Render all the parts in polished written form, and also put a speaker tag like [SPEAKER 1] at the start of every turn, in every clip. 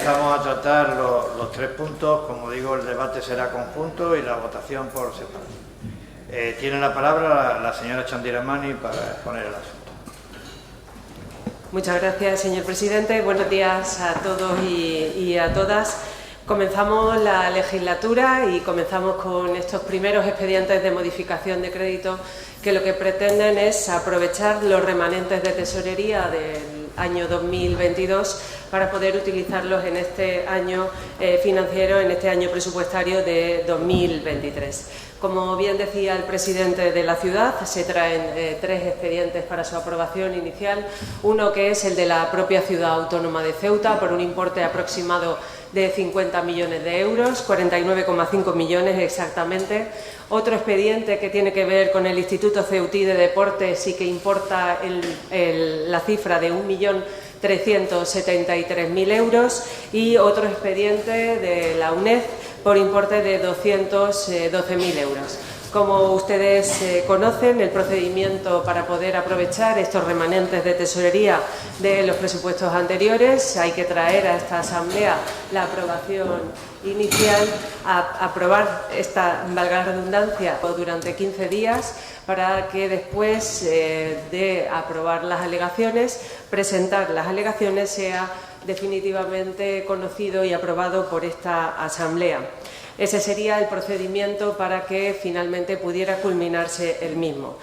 [SPEAKER 1] empezamos a tratar los 3 puntos. Como digo, el debate será conjunto y la votación por separado. Tiene la palabra la señora Chandiramani para exponer el asunto.
[SPEAKER 2] Muchas gracias, señor presidente. Buenos días a todos y a todas. Comenzamos la legislatura y comenzamos con estos primeros expedientes de modificación de crédito que lo que pretenden es aprovechar los remanentes de tesorería del año 2022 para poder utilizarlos en este año financiero, en este año presupuestario de 2023. Como bien decía el presidente de la ciudad, se traen 3 expedientes para su aprobación inicial. Uno que es el de la propia ciudad autónoma de Ceuta, por un importe aproximado de 50 millones de euros, 49,5 millones exactamente. Otro expediente que tiene que ver con el Instituto Ceutí de Deportes y que importa la cifra de 1.373.000 euros. Y otro expediente de la UNED por importe de 212.000 euros. Como ustedes conocen, el procedimiento para poder aprovechar estos remanentes de tesorería de los presupuestos anteriores, hay que traer a esta Asamblea la aprobación inicial, a aprobar esta, valga la redundancia, durante 15 días, para que después de aprobar las alegaciones, presentar las alegaciones, sea definitivamente conocido y aprobado por esta Asamblea. Ese sería el procedimiento para que finalmente pudiera culminarse el mismo.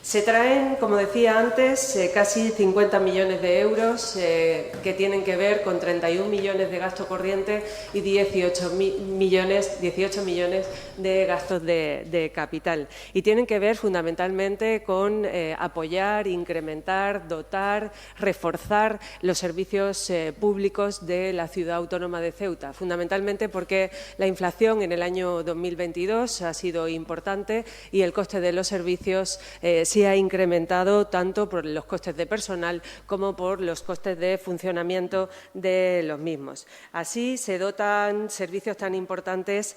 [SPEAKER 2] Se traen, como decía antes, casi 50 millones de euros que tienen que ver con 31 millones de gasto corriente y 18 millones de gastos de capital. Y tienen que ver fundamentalmente con apoyar, incrementar, dotar, reforzar los servicios públicos de la ciudad autónoma de Ceuta. Fundamentalmente porque la inflación en el año 2022 ha sido importante y el coste de los servicios se ha incrementado tanto por los costes de personal como por los costes de funcionamiento de los mismos. Así se dotan servicios tan importantes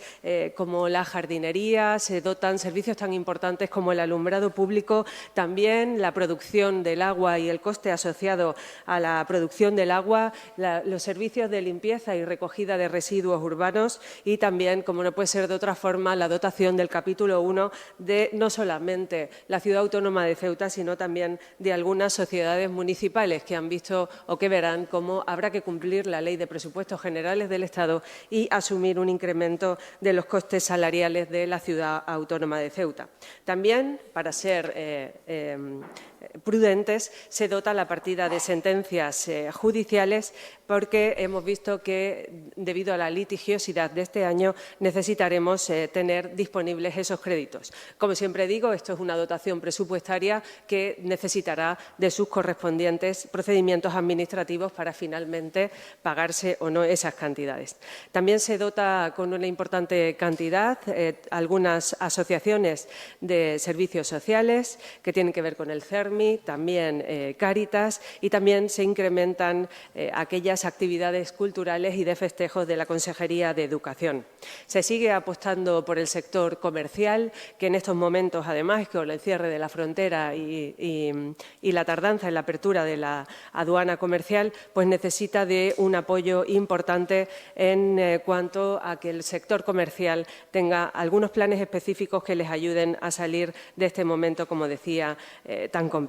[SPEAKER 2] como la jardinería, se dotan servicios tan importantes como el alumbrado público, también la producción del agua y el coste asociado a la producción del agua, los servicios de limpieza y recogida de residuos urbanos y también, como no puede ser de otra forma, la dotación del capítulo 1 de no solamente la ciudad autónoma de Ceuta, sino también de algunas sociedades municipales que han visto o que verán cómo habrá que cumplir la Ley de Presupuestos Generales del Estado y asumir un incremento de los costes salariales de la ciudad autónoma de Ceuta. También, para ser prudentes, se dota la partida de sentencias judiciales porque hemos visto que, debido a la litigiosidad de este año, necesitaremos tener disponibles esos créditos. Como siempre digo, esto es una dotación presupuestaria que necesitará de sus correspondientes procedimientos administrativos para finalmente pagarse o no esas cantidades. También se dota con una importante cantidad algunas asociaciones de servicios sociales que tienen que ver con el CERMI, también Cáritas, y también se incrementan aquellas actividades culturales y de festejos de la Consejería de Educación. Se sigue apostando por el sector comercial, que en estos momentos, además, con el cierre de la frontera y la tardanza en la apertura de la aduana comercial, pues necesita de un apoyo importante en cuanto a que el sector comercial tenga algunos planes específicos que les ayuden a salir de este momento, como decía, tan complicado.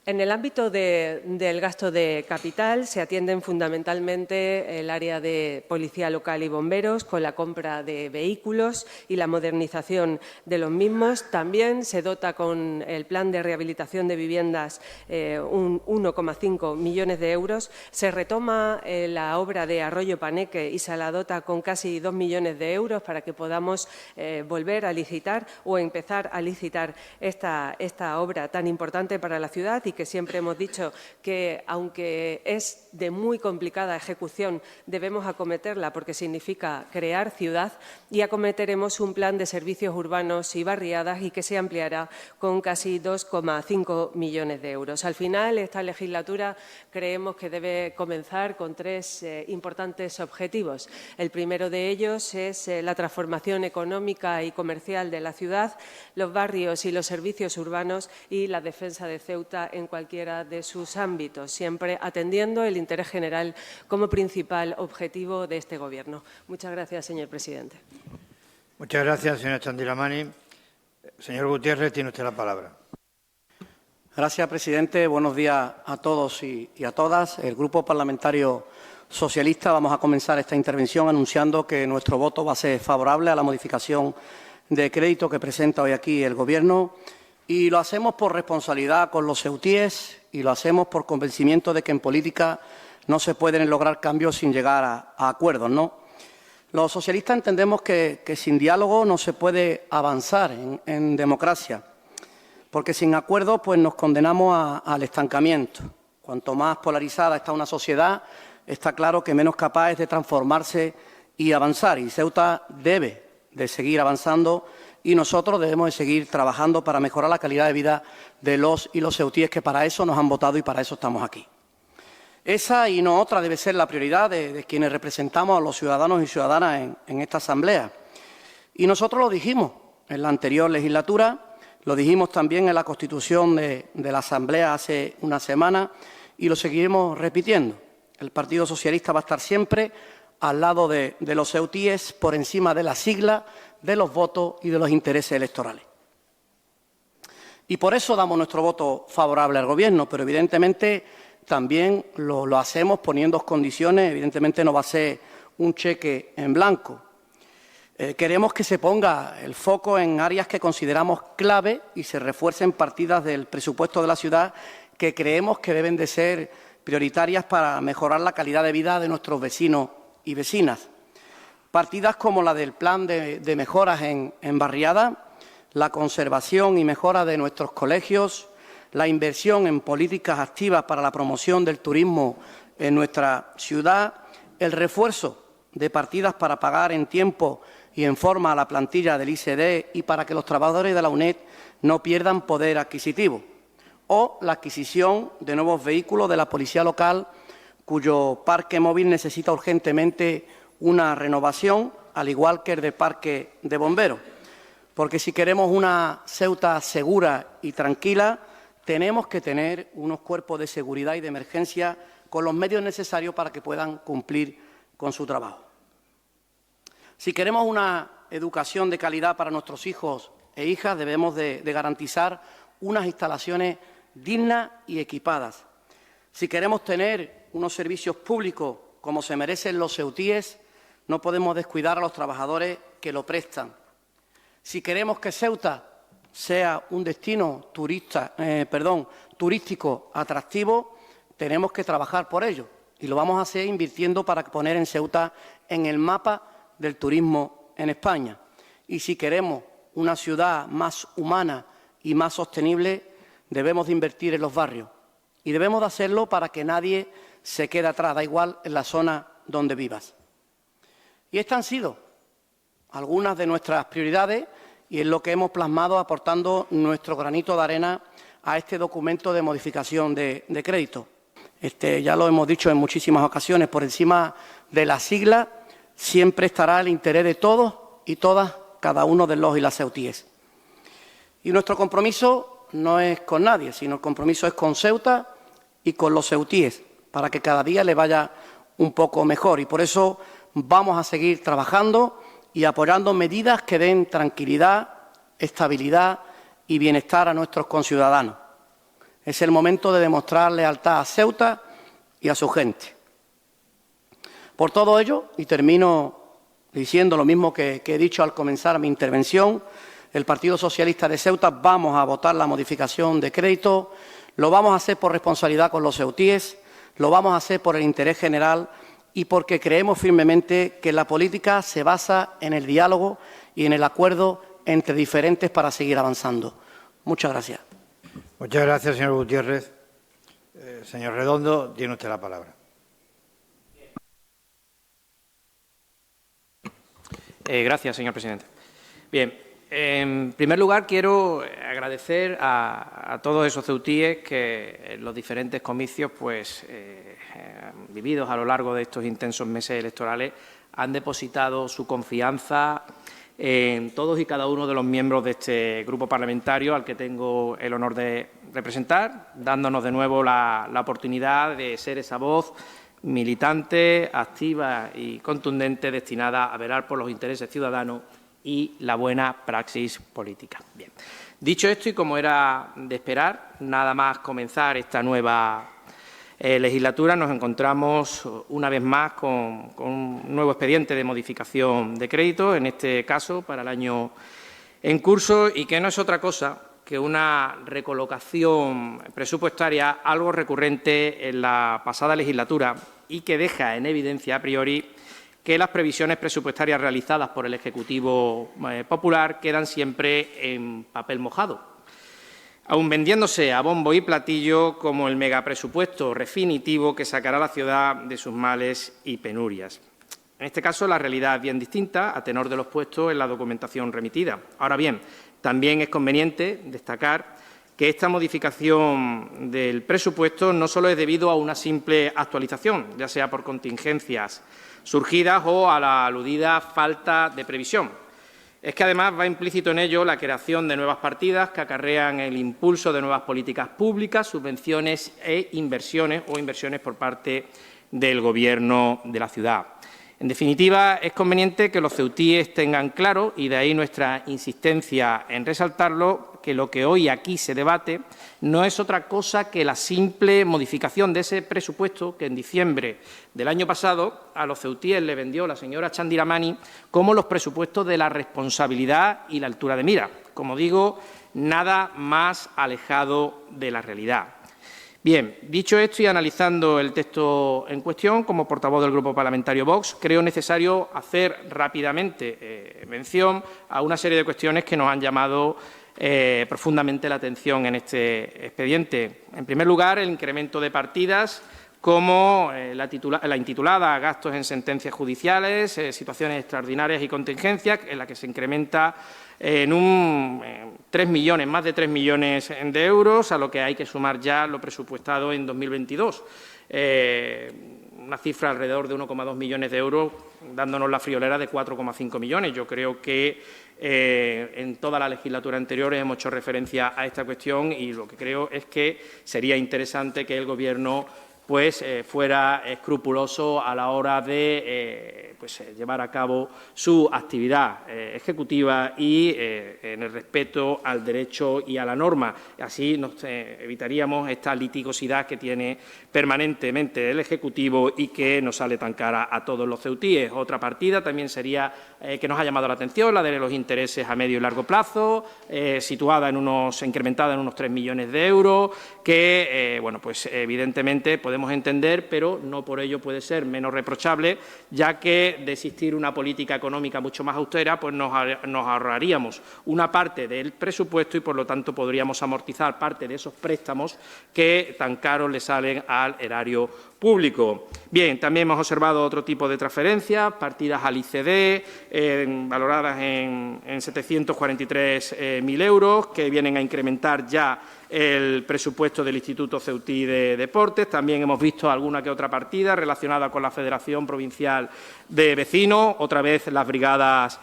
[SPEAKER 2] En el ámbito del gasto de capital se atienden fundamentalmente el área de policía local y bomberos con la compra de vehículos y la modernización de los mismos. También se dota con el plan de rehabilitación de viviendas un 1,5 millones de euros. Se retoma la obra de Arroyo Paneque y se la dota con casi 2 millones de euros para que podamos volver a licitar o empezar a licitar esta obra tan importante para la ciudad y que siempre hemos dicho que, aunque es de muy complicada ejecución, debemos acometerla porque significa crear ciudad, y acometeremos un plan de servicios urbanos y barriadas y que se ampliará con casi 2,5 millones de euros. Al final, esta legislatura creemos que debe comenzar con 3 importantes objetivos. El primero de ellos es la transformación económica y comercial de la ciudad, los barrios y los servicios urbanos y la defensa de Ceuta en en cualquiera de sus ámbitos, siempre atendiendo el interés general como principal objetivo de este Gobierno. Muchas gracias, señor presidente.
[SPEAKER 1] Muchas gracias, señora Chandiramani. Señor Gutiérrez, tiene usted la palabra.
[SPEAKER 3] Gracias, presidente. Buenos días a todos y a todas. El Grupo Parlamentario Socialista vamos a comenzar esta intervención anunciando que nuestro voto va a ser favorable a la modificación de crédito que presenta hoy aquí el Gobierno, y lo hacemos por responsabilidad con los ceutíes y lo hacemos por convencimiento de que en política no se pueden lograr cambios sin llegar a acuerdos, ¿no? Los socialistas entendemos que sin diálogo no se puede avanzar en democracia, porque sin acuerdo pues nos condenamos al estancamiento. Cuanto más polarizada está una sociedad, está claro que menos capaz es de transformarse y avanzar, y Ceuta debe de seguir avanzando y nosotros debemos de seguir trabajando para mejorar la calidad de vida de los y los ceutíes, que para eso nos han votado y para eso estamos aquí. Esa y no otra debe ser la prioridad de quienes representamos a los ciudadanos y ciudadanas en esta Asamblea. Y nosotros lo dijimos en la anterior legislatura, lo dijimos también en la Constitución de la Asamblea hace una semana y lo seguiremos repitiendo. El Partido Socialista va a estar siempre al lado de los ceutíes, por encima de la sigla, de los votos y de los intereses electorales. Y por eso damos nuestro voto favorable al Gobierno, pero evidentemente también lo hacemos poniendo condiciones. Evidentemente no va a ser un cheque en blanco. Queremos que se ponga el foco en áreas que consideramos clave y se refuercen partidas del presupuesto de la ciudad que creemos que deben de ser prioritarias para mejorar la calidad de vida de nuestros vecinos y vecinas. Partidas como la del plan de mejoras en barriada, la conservación y mejora de nuestros colegios, la inversión en políticas activas para la promoción del turismo en nuestra ciudad, el refuerzo de partidas para pagar en tiempo y en forma a la plantilla del ICD y para que los trabajadores de la UNED no pierdan poder adquisitivo, o la adquisición de nuevos vehículos de la Policía Local, cuyo parque móvil necesita urgentemente una renovación, al igual que el de parque de bomberos. Porque si queremos una Ceuta segura y tranquila, tenemos que tener unos cuerpos de seguridad y de emergencia con los medios necesarios para que puedan cumplir con su trabajo. Si queremos una educación de calidad para nuestros hijos e hijas, debemos de garantizar unas instalaciones dignas y equipadas. Si queremos tener unos servicios públicos como se merecen los ceutíes, no podemos descuidar a los trabajadores que lo prestan. Si queremos que Ceuta sea un destino turístico atractivo, tenemos que trabajar por ello, y lo vamos a hacer invirtiendo para poner en Ceuta en el mapa del turismo en España. Y si queremos una ciudad más humana y más sostenible, debemos de invertir en los barrios, y debemos de hacerlo para que nadie se quede atrás, da igual en la zona donde vivas. Y estas han sido algunas de nuestras prioridades y es lo que hemos plasmado aportando nuestro granito de arena a este documento de modificación de crédito. Ya lo hemos dicho en muchísimas ocasiones, por encima de la sigla siempre estará el interés de todos y todas, cada uno de los y las ceutíes. Y nuestro compromiso no es con nadie, sino el compromiso es con Ceuta y con los ceutíes, para que cada día le vaya un poco mejor. Y por eso vamos a seguir trabajando y apoyando medidas que den tranquilidad, estabilidad y bienestar a nuestros conciudadanos. Es el momento de demostrar lealtad a Ceuta y a su gente. Por todo ello, y termino diciendo lo mismo que he dicho al comenzar mi intervención, el Partido Socialista de Ceuta vamos a votar la modificación de crédito, lo vamos a hacer por responsabilidad con los ceutíes, lo vamos a hacer por el interés general y porque creemos firmemente que la política se basa en el diálogo y en el acuerdo entre diferentes para seguir avanzando. Muchas gracias.
[SPEAKER 1] Muchas gracias, señor Gutiérrez. Señor Redondo, tiene usted la palabra.
[SPEAKER 4] Gracias, señor presidente. Bien, en primer lugar quiero agradecer a todos esos ceutíes que en los diferentes comicios vividos a lo largo de estos intensos meses electorales han depositado su confianza en todos y cada uno de los miembros de este grupo parlamentario al que tengo el honor de representar, dándonos de nuevo la oportunidad de ser esa voz militante, activa y contundente destinada a velar por los intereses ciudadanos y la buena praxis política. Bien. Dicho esto, y como era de esperar, nada más comenzar esta nueva legislatura, nos encontramos una vez más con un nuevo expediente de modificación de crédito, en este caso para el año en curso, y que no es otra cosa que una recolocación presupuestaria algo recurrente en la pasada legislatura y que deja en evidencia a priori que las previsiones presupuestarias realizadas por el Ejecutivo Popular quedan siempre en papel mojado, aun vendiéndose a bombo y platillo como el megapresupuesto definitivo que sacará a la ciudad de sus males y penurias. En este caso, la realidad es bien distinta a tenor de los puestos en la documentación remitida. Ahora bien, también es conveniente destacar que esta modificación del presupuesto no solo es debido a una simple actualización, ya sea por contingencias surgidas o a la aludida falta de previsión. Es que además va implícito en ello la creación de nuevas partidas que acarrean el impulso de nuevas políticas públicas, subvenciones e inversiones o inversiones por parte del Gobierno de la ciudad. En definitiva, es conveniente que los ceutíes tengan claro, y de ahí nuestra insistencia en resaltarlo, que lo que hoy aquí se debate no es otra cosa que la simple modificación de ese presupuesto que en diciembre del año pasado a los ceutíes le vendió la señora Chandiramani como los presupuestos de la responsabilidad y la altura de mira. Como digo, nada más alejado de la realidad. Bien, dicho esto y analizando el texto en cuestión, como portavoz del Grupo Parlamentario Vox, creo necesario hacer rápidamente mención a una serie de cuestiones que nos han llamado profundamente la atención en este expediente. En primer lugar, el incremento de partidas como la intitulada Gastos en sentencias judiciales, situaciones extraordinarias y contingencias, en la que se incrementa en 3 millones, más de 3 millones de euros, a lo que hay que sumar ya lo presupuestado en 2022. Una cifra alrededor de 1,2 millones de euros, dándonos la friolera de 4,5 millones. Yo creo que en toda la legislatura anterior hemos hecho referencia a esta cuestión y lo que creo es que sería interesante que el Gobierno fuera escrupuloso a la hora de llevar a cabo su actividad ejecutiva y en el respeto al derecho y a la norma. Así nos evitaríamos esta litigosidad que tiene permanentemente el Ejecutivo y que nos sale tan cara a todos los ceutíes. Otra partida también sería que nos ha llamado la atención, la de los intereses a medio y largo plazo, incrementada en unos 3 millones de euros, que evidentemente podemos entender, pero no por ello puede ser menos reprochable, ya que de existir una política económica mucho más austera, pues nos ahorraríamos una parte del presupuesto y, por lo tanto, podríamos amortizar parte de esos préstamos que tan caros le salen al erario público. Bien, también hemos observado otro tipo de transferencias, partidas al ICD, valoradas en 743.000 euros, que vienen a incrementar ya el presupuesto del Instituto Ceutí de Deportes. También hemos visto alguna que otra partida relacionada con la Federación Provincial de Vecinos, otra vez las brigadas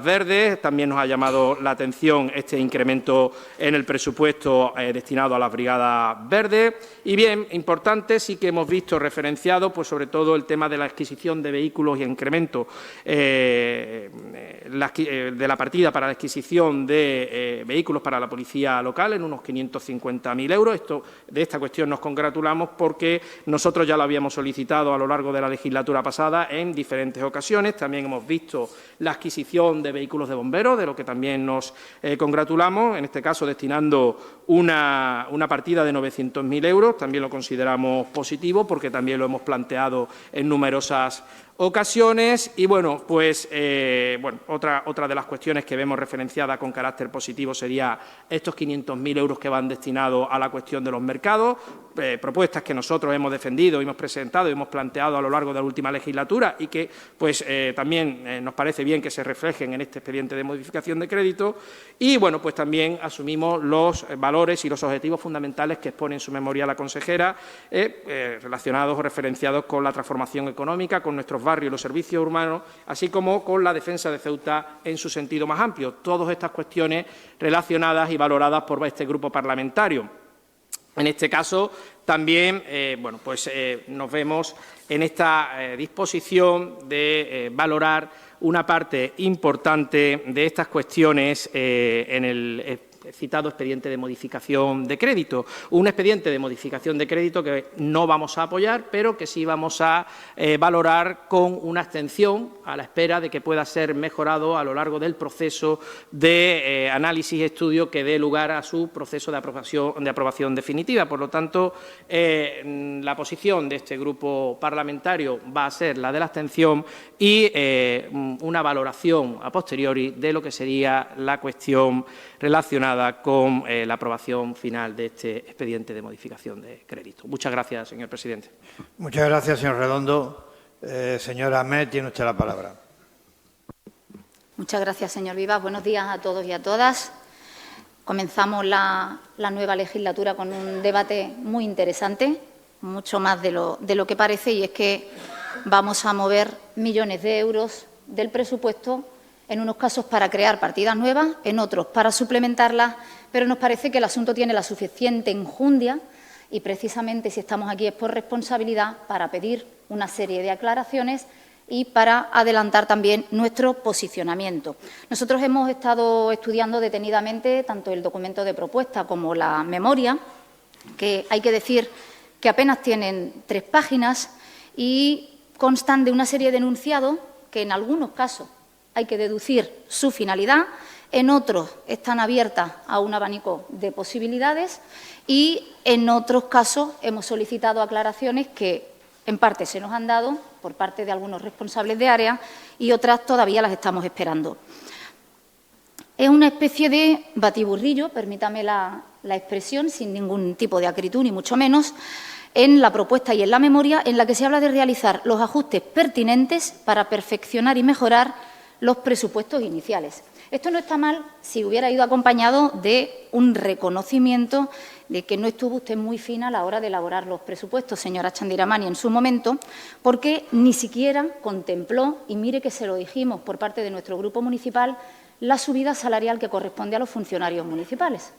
[SPEAKER 4] verdes. También nos ha llamado la atención este incremento en el presupuesto destinado a las brigadas verdes. Y bien, importante, sí que hemos visto referenciado, pues sobre todo el tema de la adquisición de vehículos y incremento de la partida para la adquisición de vehículos para la policía local en unos 550.000 euros. De esta cuestión nos congratulamos porque nosotros ya lo habíamos solicitado a lo largo de la legislatura pasada en diferentes ocasiones. También hemos visto la adquisición de vehículos de bomberos, de lo que también nos congratulamos, en este caso destinando una partida de 900.000 euros. También lo consideramos positivo porque también lo hemos planteado en numerosas ocasiones. Y otra de las cuestiones que vemos referenciada con carácter positivo sería estos 500.000 euros que van destinados a la cuestión de los mercados, propuestas que nosotros hemos defendido, hemos presentado y hemos planteado a lo largo de la última legislatura y que también nos parece bien que se reflejen en este expediente de modificación de crédito. Y también asumimos los valores y los objetivos fundamentales que expone en su memoria la consejera, relacionados o referenciados con la transformación económica, con nuestros los barrios y los servicios urbanos, así como con la defensa de Ceuta en su sentido más amplio. Todas estas cuestiones relacionadas y valoradas por este grupo parlamentario. En este caso, también nos vemos en esta disposición de valorar una parte importante de estas cuestiones en el citado expediente de modificación de crédito. Un expediente de modificación de crédito que no vamos a apoyar, pero que sí vamos a valorar con una abstención a la espera de que pueda ser mejorado a lo largo del proceso de análisis y estudio que dé lugar a su proceso de aprobación definitiva. Por lo tanto, la posición de este grupo parlamentario va a ser la de la abstención y una valoración a posteriori de lo que sería la cuestión relacionada con la aprobación final de este expediente de modificación de crédito. Muchas gracias, señor presidente.
[SPEAKER 1] Muchas gracias, señor Redondo. Señora Ahmed, tiene usted la palabra.
[SPEAKER 5] Muchas gracias, señor Vivas. Buenos días a todos y a todas. Comenzamos la nueva legislatura con un debate muy interesante, mucho más de lo que parece, y es que vamos a mover millones de euros del presupuesto, en unos casos para crear partidas nuevas, en otros para suplementarlas, pero nos parece que el asunto tiene la suficiente enjundia y, precisamente, si estamos aquí es por responsabilidad, para pedir una serie de aclaraciones y para adelantar también nuestro posicionamiento. Nosotros hemos estado estudiando detenidamente tanto el documento de propuesta como la memoria, que hay que decir que apenas tienen 3 páginas y constan de una serie de enunciados que, en algunos casos, hay que deducir su finalidad, en otros están abiertas a un abanico de posibilidades y, en otros casos, hemos solicitado aclaraciones que, en parte, se nos han dado por parte de algunos responsables de área y otras todavía las estamos esperando. Es una especie de batiburrillo, permítame la expresión, sin ningún tipo de acritud, ni mucho menos, en la propuesta y en la memoria, en la que se habla de realizar los ajustes pertinentes para perfeccionar y mejorar los presupuestos iniciales. Esto no está mal si hubiera ido acompañado de un reconocimiento de que no estuvo usted muy fina a la hora de elaborar los presupuestos, señora Chandiramani, en su momento, porque ni siquiera contempló, y mire que se lo dijimos por parte de nuestro grupo municipal, la subida salarial que corresponde a los funcionarios municipales.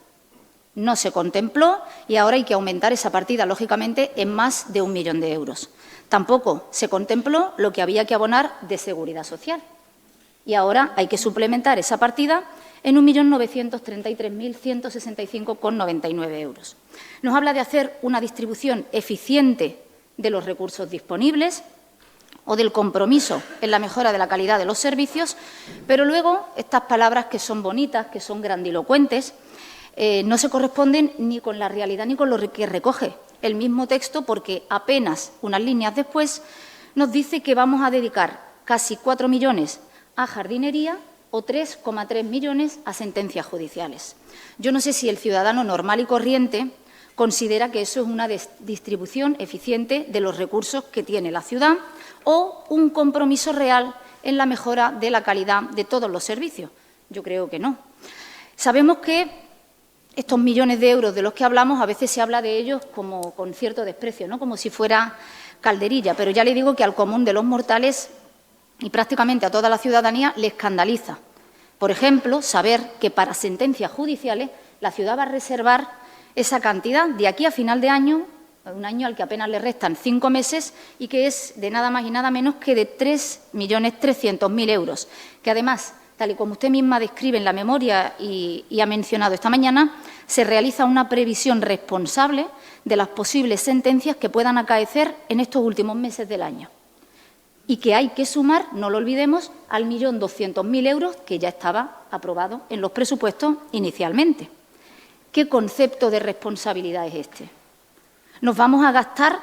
[SPEAKER 5] No se contempló y ahora hay que aumentar esa partida, lógicamente, en más de 1 millón de euros. Tampoco se contempló lo que había que abonar de Seguridad Social. Y ahora hay que suplementar esa partida en 1.933.165,99 euros. Nos habla de hacer una distribución eficiente de los recursos disponibles o del compromiso en la mejora de la calidad de los servicios, pero luego estas palabras, que son bonitas, que son grandilocuentes, no se corresponden ni con la realidad ni con lo que recoge el mismo texto, porque apenas unas líneas después nos dice que vamos a dedicar casi 4 millones a jardinería o 3,3 millones a sentencias judiciales. Yo no sé si el ciudadano normal y corriente considera que eso es una distribución eficiente de los recursos que tiene la ciudad o un compromiso real en la mejora de la calidad de todos los servicios. Yo creo que no. Sabemos que estos millones de euros de los que hablamos, a veces se habla de ellos como con cierto desprecio, ¿no?, como si fuera calderilla, pero ya le digo que al común de los mortales y prácticamente a toda la ciudadanía le escandaliza. Por ejemplo, saber que para sentencias judiciales la ciudad va a reservar esa cantidad de aquí a final de año, un año al que apenas le restan 5 meses y que es de nada más y nada menos que de 3.300.000 euros, que además, tal y como usted misma describe en la memoria y ha mencionado esta mañana, se realiza una previsión responsable de las posibles sentencias que puedan acaecer en estos últimos meses del año. Y que hay que sumar, no lo olvidemos, al 1.200.000 euros que ya estaba aprobado en los presupuestos inicialmente. ¿Qué concepto de responsabilidad es este? ¿Nos vamos a gastar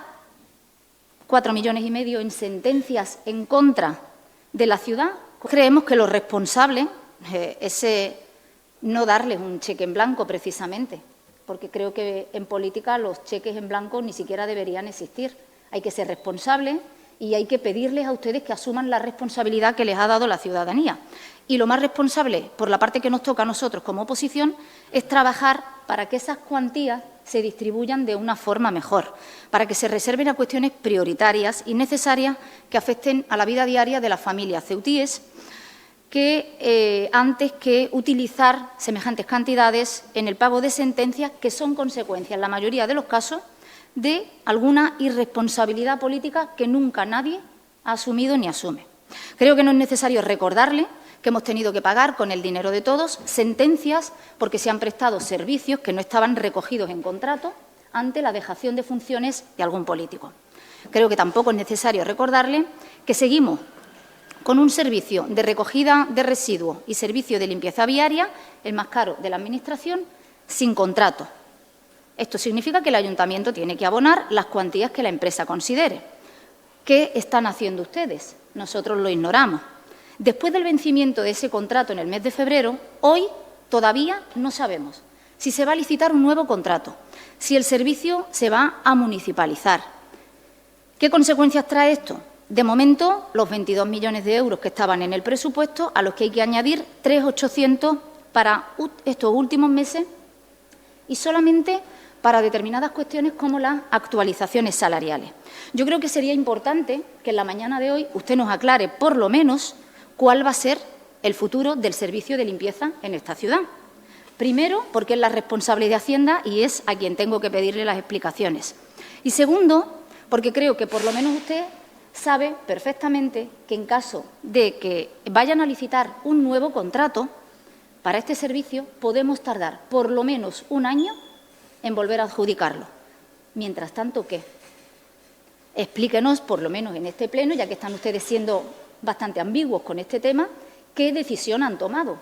[SPEAKER 5] 4,5 millones en sentencias en contra de la ciudad? Creemos que lo responsable es no darles un cheque en blanco, precisamente, porque creo que en política los cheques en blanco ni siquiera deberían existir. Hay que ser responsables y hay que pedirles a ustedes que asuman la responsabilidad que les ha dado la ciudadanía. Y lo más responsable, por la parte que nos toca a nosotros como oposición, es trabajar para que esas cuantías se distribuyan de una forma mejor, para que se reserven a cuestiones prioritarias y necesarias que afecten a la vida diaria de las familias ceutíes, antes que utilizar semejantes cantidades en el pago de sentencias que son consecuencia, en la mayoría de los casos, de alguna irresponsabilidad política que nunca nadie ha asumido ni asume. Creo que no es necesario recordarle que hemos tenido que pagar con el dinero de todos sentencias porque se han prestado servicios que no estaban recogidos en contrato ante la dejación de funciones de algún político. Creo que tampoco es necesario recordarle que seguimos con un servicio de recogida de residuos y servicio de limpieza viaria, el más caro de la Administración, sin contrato. Esto significa que el Ayuntamiento tiene que abonar las cuantías que la empresa considere. ¿Qué están haciendo ustedes? Nosotros lo ignoramos. Después del vencimiento de ese contrato en el mes de febrero, hoy todavía no sabemos si se va a licitar un nuevo contrato, si el servicio se va a municipalizar. ¿Qué consecuencias trae esto? De momento, los 22 millones de euros que estaban en el presupuesto, a los que hay que añadir 3.800 para estos últimos meses y solamente para determinadas cuestiones como las actualizaciones salariales. Yo creo que sería importante que en la mañana de hoy usted nos aclare, por lo menos, cuál va a ser el futuro del servicio de limpieza en esta ciudad. Primero, porque es la responsable de Hacienda y es a quien tengo que pedirle las explicaciones. Y segundo, porque creo que por lo menos usted sabe perfectamente que en caso de que vayan a licitar un nuevo contrato para este servicio, podemos tardar por lo menos un año en volver a adjudicarlo. Mientras tanto, ¿qué? Explíquenos, por lo menos en este pleno, ya que están ustedes siendo bastante ambiguos con este tema, qué decisión han tomado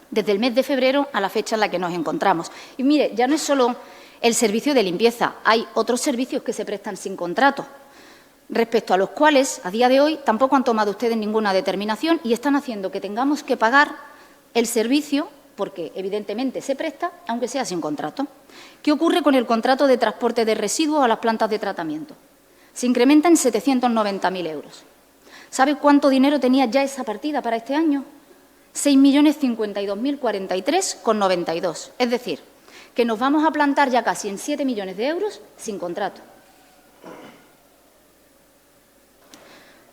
[SPEAKER 5] desde el mes de febrero a la fecha en la que nos encontramos. Y mire, ya no es solo el servicio de limpieza, hay otros servicios que se prestan sin contrato, respecto a los cuales, a día de hoy, tampoco han tomado ustedes ninguna determinación y están haciendo que tengamos que pagar el servicio porque, evidentemente, se presta, aunque sea sin contrato. ¿Qué ocurre con el contrato de transporte de residuos a las plantas de tratamiento? Se incrementa en 790.000 euros. ¿Sabe cuánto dinero tenía ya esa partida para este año? 6.052.043,92. Es decir, que nos vamos a plantar ya casi en 7 millones de euros sin contrato.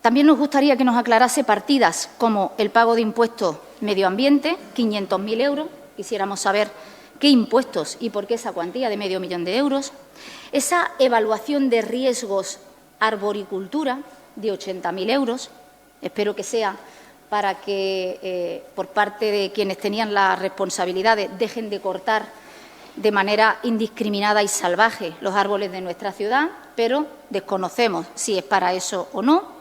[SPEAKER 5] También nos gustaría que nos aclarase partidas como el pago de impuestos medio ambiente, 500.000 euros. Quisiéramos saber qué impuestos y por qué esa cuantía de medio millón de euros. Esa evaluación de riesgos arboricultura de 80.000 euros. Espero que sea para que, por parte de quienes tenían las responsabilidades, dejen de cortar de manera indiscriminada y salvaje los árboles de nuestra ciudad, pero desconocemos si es para eso o no.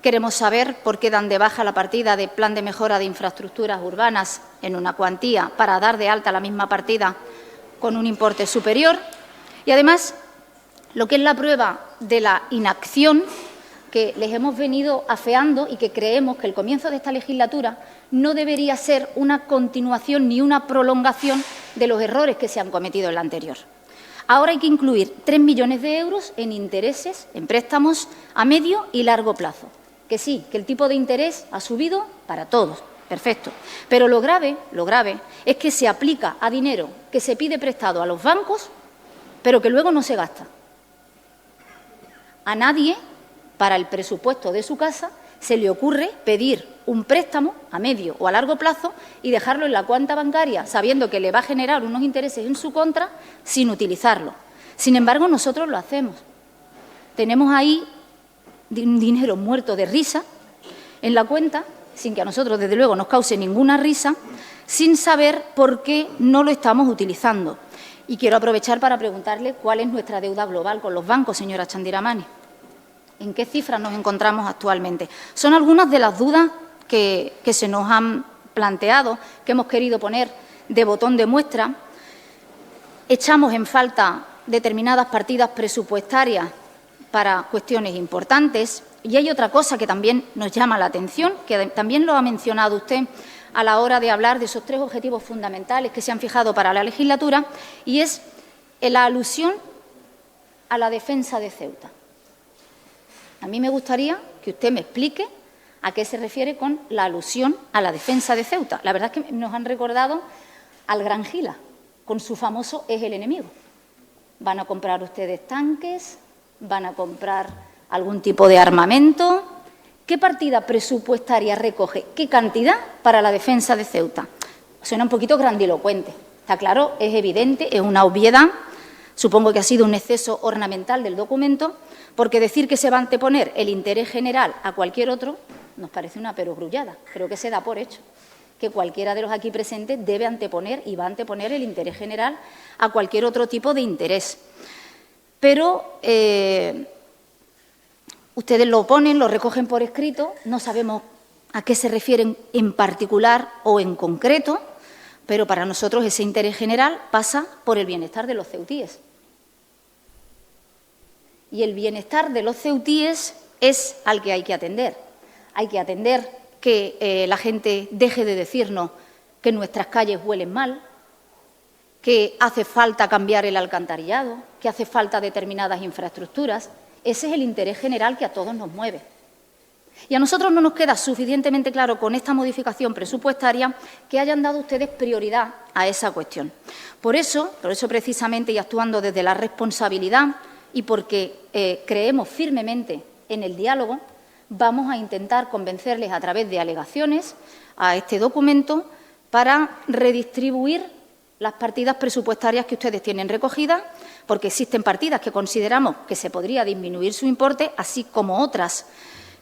[SPEAKER 5] Queremos saber por qué dan de baja la partida de Plan de Mejora de Infraestructuras Urbanas en una cuantía para dar de alta la misma partida con un importe superior. Y, además, lo que es la prueba de la inacción que les hemos venido afeando y que creemos que el comienzo de esta legislatura no debería ser una continuación ni una prolongación de los errores que se han cometido en la anterior. Ahora hay que incluir 3 millones de euros en intereses, en préstamos a medio y largo plazo. Que sí, que el tipo de interés ha subido para todos, perfecto. Pero lo grave es que se aplica a dinero que se pide prestado a los bancos, pero que luego no se gasta. A nadie, para el presupuesto de su casa, se le ocurre pedir un préstamo a medio o a largo plazo y dejarlo en la cuenta bancaria, sabiendo que le va a generar unos intereses en su contra, sin utilizarlo. Sin embargo, nosotros lo hacemos. Tenemos ahí un dinero muerto de risa en la cuenta, sin que a nosotros, desde luego, nos cause ninguna risa, sin saber por qué no lo estamos utilizando. Y quiero aprovechar para preguntarle cuál es nuestra deuda global con los bancos, señora Chandiramani. ¿En qué cifras nos encontramos actualmente? Son algunas de las dudas que se nos han planteado, que hemos querido poner de botón de muestra. Echamos en falta determinadas partidas presupuestarias para cuestiones importantes. Y hay otra cosa que también nos llama la atención, que también lo ha mencionado usted a la hora de hablar de esos 3 objetivos fundamentales que se han fijado para la legislatura, y es la alusión a la defensa de Ceuta. A mí me gustaría que usted me explique a qué se refiere con la alusión a la defensa de Ceuta. La verdad es que nos han recordado al Gran Gila, con su famoso "es el enemigo". ¿Van a comprar ustedes tanques? ¿Van a comprar algún tipo de armamento? ¿Qué partida presupuestaria recoge? ¿Qué cantidad para la defensa de Ceuta? Suena un poquito grandilocuente. Está claro, es evidente, es una obviedad. Supongo que ha sido un exceso ornamental del documento, porque decir que se va a anteponer el interés general a cualquier otro nos parece una perogrullada. Creo que se da por hecho que cualquiera de los aquí presentes debe anteponer y va a anteponer el interés general a cualquier otro tipo de interés. Pero ustedes lo ponen, lo recogen por escrito, no sabemos a qué se refieren en particular o en concreto, pero para nosotros ese interés general pasa por el bienestar de los ceutíes. Y el bienestar de los ceutíes es al que hay que atender. Hay que atender que la gente deje de decirnos que nuestras calles huelen mal, que hace falta cambiar el alcantarillado, que hace falta determinadas infraestructuras. Ese es el interés general que a todos nos mueve. Y a nosotros no nos queda suficientemente claro con esta modificación presupuestaria que hayan dado ustedes prioridad a esa cuestión. Por eso precisamente, y actuando desde la responsabilidad y porque creemos firmemente en el diálogo, vamos a intentar convencerles a través de alegaciones a este documento para redistribuir las partidas presupuestarias que ustedes tienen recogidas, porque existen partidas que consideramos que se podría disminuir su importe, así como otras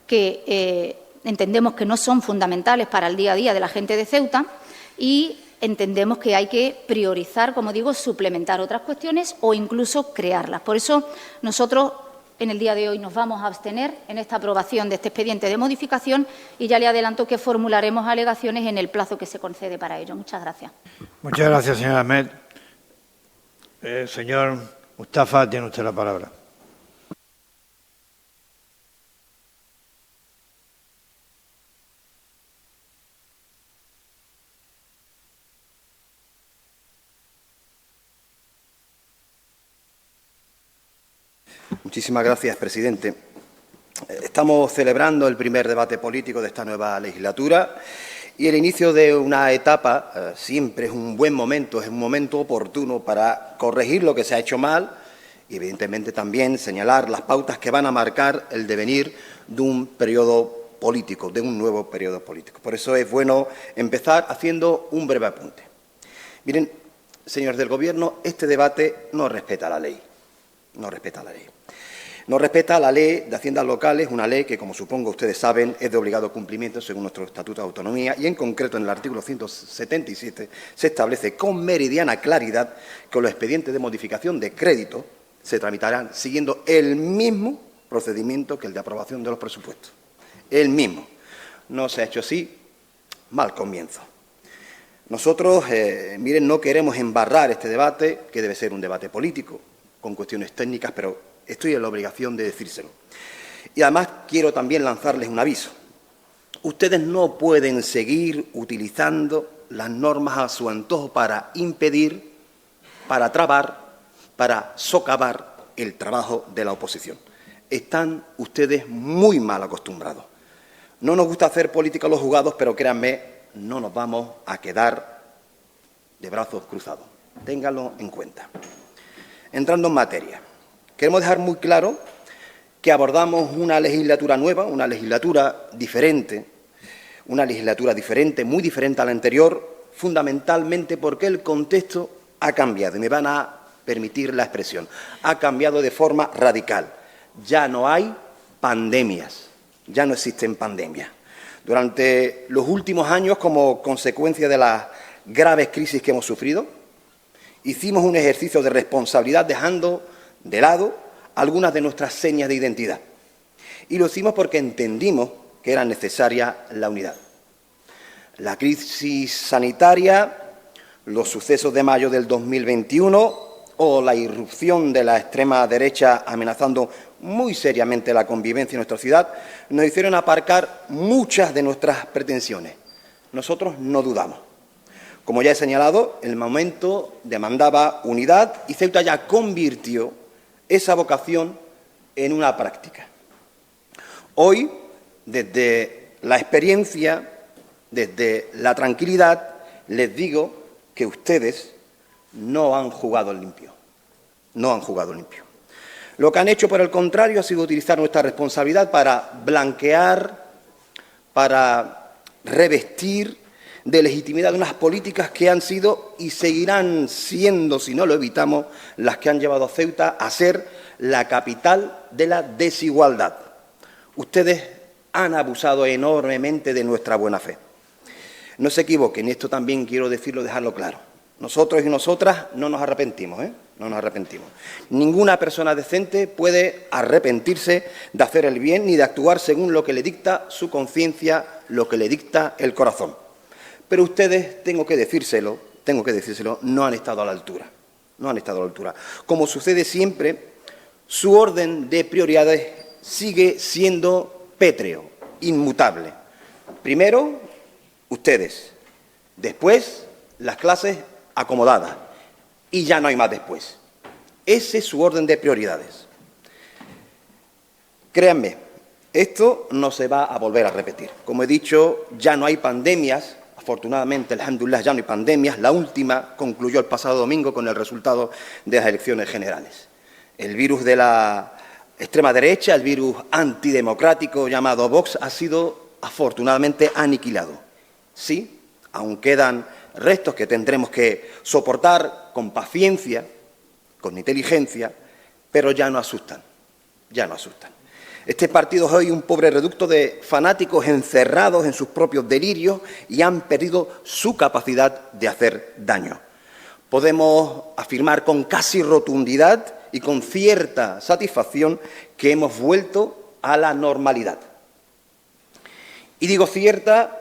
[SPEAKER 5] que entendemos que no son fundamentales para el día a día de la gente de Ceuta, y entendemos que hay que priorizar, como digo, suplementar otras cuestiones o incluso crearlas. Por eso nosotros en el día de hoy nos vamos a abstener en esta aprobación de este expediente de modificación y ya le adelanto que formularemos alegaciones en el plazo que se concede para ello. Muchas gracias.
[SPEAKER 1] Muchas gracias, señora Ahmed. Señor Mustafa, tiene usted la palabra.
[SPEAKER 6] Muchísimas gracias, presidente. Estamos celebrando el primer debate político de esta nueva legislatura y el inicio de una etapa siempre es un buen momento, es un momento oportuno para corregir lo que se ha hecho mal y, evidentemente, también señalar las pautas que van a marcar el devenir de un periodo político, de un nuevo periodo político. Por eso es bueno empezar haciendo un breve apunte. Miren, señores del Gobierno, este debate no respeta la ley. No respeta la ley. No respeta la Ley de Haciendas Locales, una ley que, como supongo ustedes saben, es de obligado cumplimiento según nuestro Estatuto de Autonomía y, en concreto, en el artículo 177 se establece con meridiana claridad que los expedientes de modificación de crédito se tramitarán siguiendo el mismo procedimiento que el de aprobación de los presupuestos. El mismo. No se ha hecho así, mal comienzo. Nosotros, miren, no queremos embarrar este debate, que debe ser un debate político, con cuestiones técnicas, pero estoy en la obligación de decírselo. Y además quiero también lanzarles un aviso. Ustedes no pueden seguir utilizando las normas a su antojo para impedir, para trabar, para socavar el trabajo de la oposición. Están ustedes muy mal acostumbrados. No nos gusta hacer política a los jugados, pero créanme, no nos vamos a quedar de brazos cruzados. Ténganlo en cuenta. Entrando en materia, queremos dejar muy claro que abordamos una legislatura nueva, una legislatura diferente, muy diferente a la anterior, fundamentalmente porque el contexto ha cambiado, y me van a permitir la expresión, ha cambiado de forma radical. Ya no hay pandemias, ya no existen pandemias. Durante los últimos años, como consecuencia de las graves crisis que hemos sufrido, hicimos un ejercicio de responsabilidad dejando de lado algunas de nuestras señas de identidad. Y lo hicimos porque entendimos que era necesaria la unidad. La crisis sanitaria, los sucesos de mayo del 2021 o la irrupción de la extrema derecha amenazando muy seriamente la convivencia en nuestra ciudad nos hicieron aparcar muchas de nuestras pretensiones. Nosotros no dudamos. Como ya he señalado, el momento demandaba unidad y Ceuta ya convirtió esa vocación en una práctica. Hoy, desde la experiencia, desde la tranquilidad, les digo que ustedes no han jugado limpio. no han jugado limpio. Lo que han hecho, por el contrario, ha sido utilizar nuestra responsabilidad para blanquear, para revestir de legitimidad unas políticas que han sido y seguirán siendo, si no lo evitamos, las que han llevado a Ceuta a ser la capital de la desigualdad. Ustedes han abusado enormemente de nuestra buena fe. No se equivoquen, y esto también quiero decirlo, dejarlo claro. Nosotros y nosotras no nos arrepentimos, no nos arrepentimos. Ninguna persona decente puede arrepentirse de hacer el bien ni de actuar según lo que le dicta su conciencia, lo que le dicta el corazón. Pero ustedes, tengo que decírselo, no han estado a la altura. No han estado a la altura. Como sucede siempre, su orden de prioridades sigue siendo pétreo, inmutable. Primero, ustedes. Después, las clases acomodadas. Y ya no hay más después. Ese es su orden de prioridades. Créanme, esto no se va a volver a repetir. Como he dicho, ya no hay pandemias. Afortunadamente, alhamdulillah, ya no hay pandemias. La última concluyó el pasado domingo con el resultado de las elecciones generales. El virus de la extrema derecha, el virus antidemocrático llamado Vox, ha sido afortunadamente aniquilado. Sí, aún quedan restos que tendremos que soportar con paciencia, con inteligencia, pero ya no asustan, ya no asustan. Este partido es hoy un pobre reducto de fanáticos encerrados en sus propios delirios y han perdido su capacidad de hacer daño. Podemos afirmar con casi rotundidad y con cierta satisfacción que hemos vuelto a la normalidad. Y digo cierta,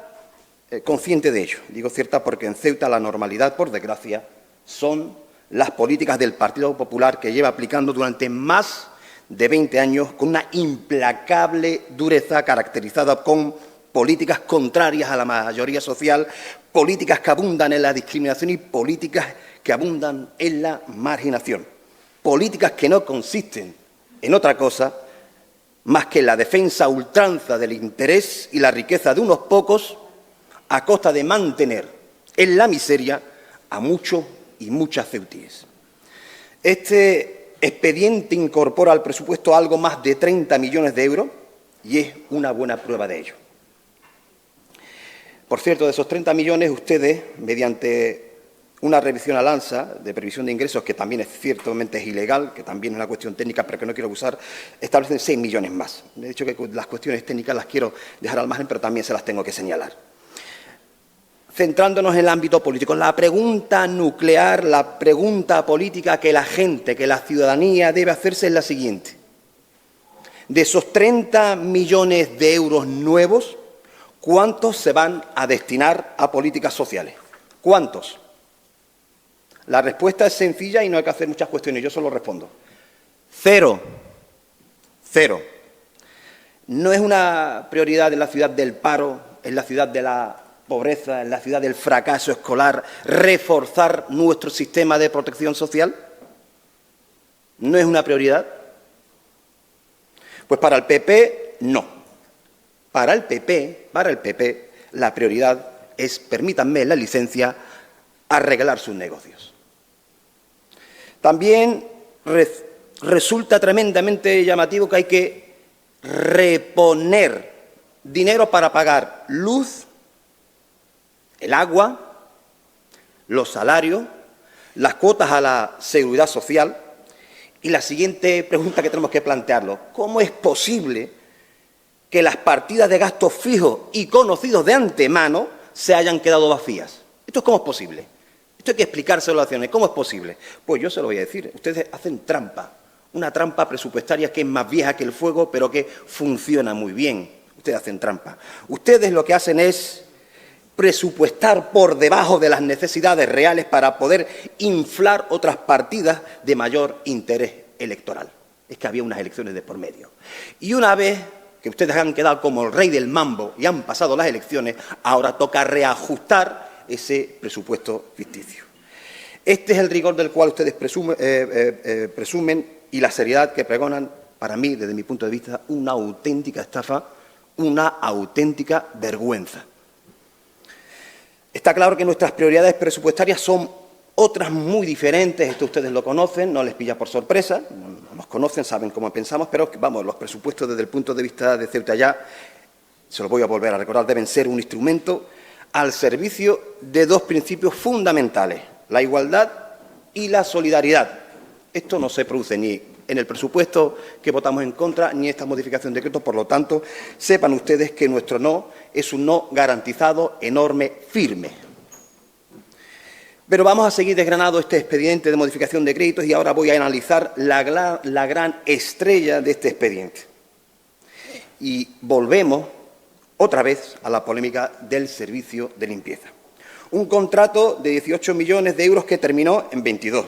[SPEAKER 6] consciente de ello. Digo cierta porque en Ceuta la normalidad, por desgracia, son las políticas del Partido Popular que lleva aplicando durante más de 20 años con una implacable dureza caracterizada con políticas contrarias a la mayoría social, políticas que abundan en la discriminación y políticas que abundan en la marginación. Políticas que no consisten en otra cosa más que en la defensa a ultranza del interés y la riqueza de unos pocos a costa de mantener en la miseria a muchos y muchas ceutíes. Este expediente incorpora al presupuesto algo más de 30 millones de euros y es una buena prueba de ello. Por cierto, de esos 30 millones, ustedes, mediante una revisión al alza de previsión de ingresos, que también es ciertamente ilegal, que también es una cuestión técnica, pero que no quiero abusar, establecen 6 millones más. De hecho, que las cuestiones técnicas las quiero dejar al margen, pero también se las tengo que señalar. Centrándonos en el ámbito político, la pregunta nuclear, la pregunta política que la gente, que la ciudadanía debe hacerse es la siguiente. De esos 30 millones de euros nuevos, ¿cuántos se van a destinar a políticas sociales? ¿Cuántos? La respuesta es sencilla y no hay que hacer muchas cuestiones, yo solo respondo. 0. 0. No es una prioridad en la ciudad del paro, en la ciudad de la pobreza, en la ciudad del fracaso escolar, reforzar nuestro sistema de protección social. ¿No es una prioridad? Pues para el PP, no. Para el PP, la prioridad es, permítanme la licencia, arreglar sus negocios. También resulta tremendamente llamativo que hay que reponer dinero para pagar luz, el agua, los salarios, las cuotas a la seguridad social. Y la siguiente pregunta que tenemos que plantearlo: ¿cómo es posible que las partidas de gastos fijos y conocidos de antemano se hayan quedado vacías? ¿Esto cómo es posible? Esto hay que explicárselo a la ciudadanía. ¿Cómo es posible? Pues yo se lo voy a decir. Ustedes hacen trampa, una trampa presupuestaria que es más vieja que el fuego, pero que funciona muy bien. Ustedes hacen trampa. Ustedes lo que hacen es presupuestar por debajo de las necesidades reales para poder inflar otras partidas de mayor interés electoral. Es que había unas elecciones de por medio. Y una vez que ustedes han quedado como el rey del mambo y han pasado las elecciones, ahora toca reajustar ese presupuesto ficticio. Este es el rigor del cual ustedes presumen y la seriedad que pregonan, para mí, desde mi punto de vista, una auténtica estafa, una auténtica vergüenza. Está claro que nuestras prioridades presupuestarias son otras muy diferentes, esto ustedes lo conocen, no les pilla por sorpresa, nos conocen, saben cómo pensamos, pero vamos, los presupuestos desde el punto de vista de Ceuta ya, se los voy a volver a recordar, deben ser un instrumento al servicio de dos principios fundamentales, la igualdad y la solidaridad. Esto no se produce ni en el presupuesto que votamos en contra, ni esta modificación de decreto, por lo tanto, sepan ustedes que nuestro no es un no garantizado, enorme, firme. Pero vamos a seguir desgranando este expediente de modificación de créditos y ahora voy a analizar la gran estrella de este expediente. Y volvemos otra vez a la polémica del servicio de limpieza. Un contrato de 18 millones de euros que terminó en 22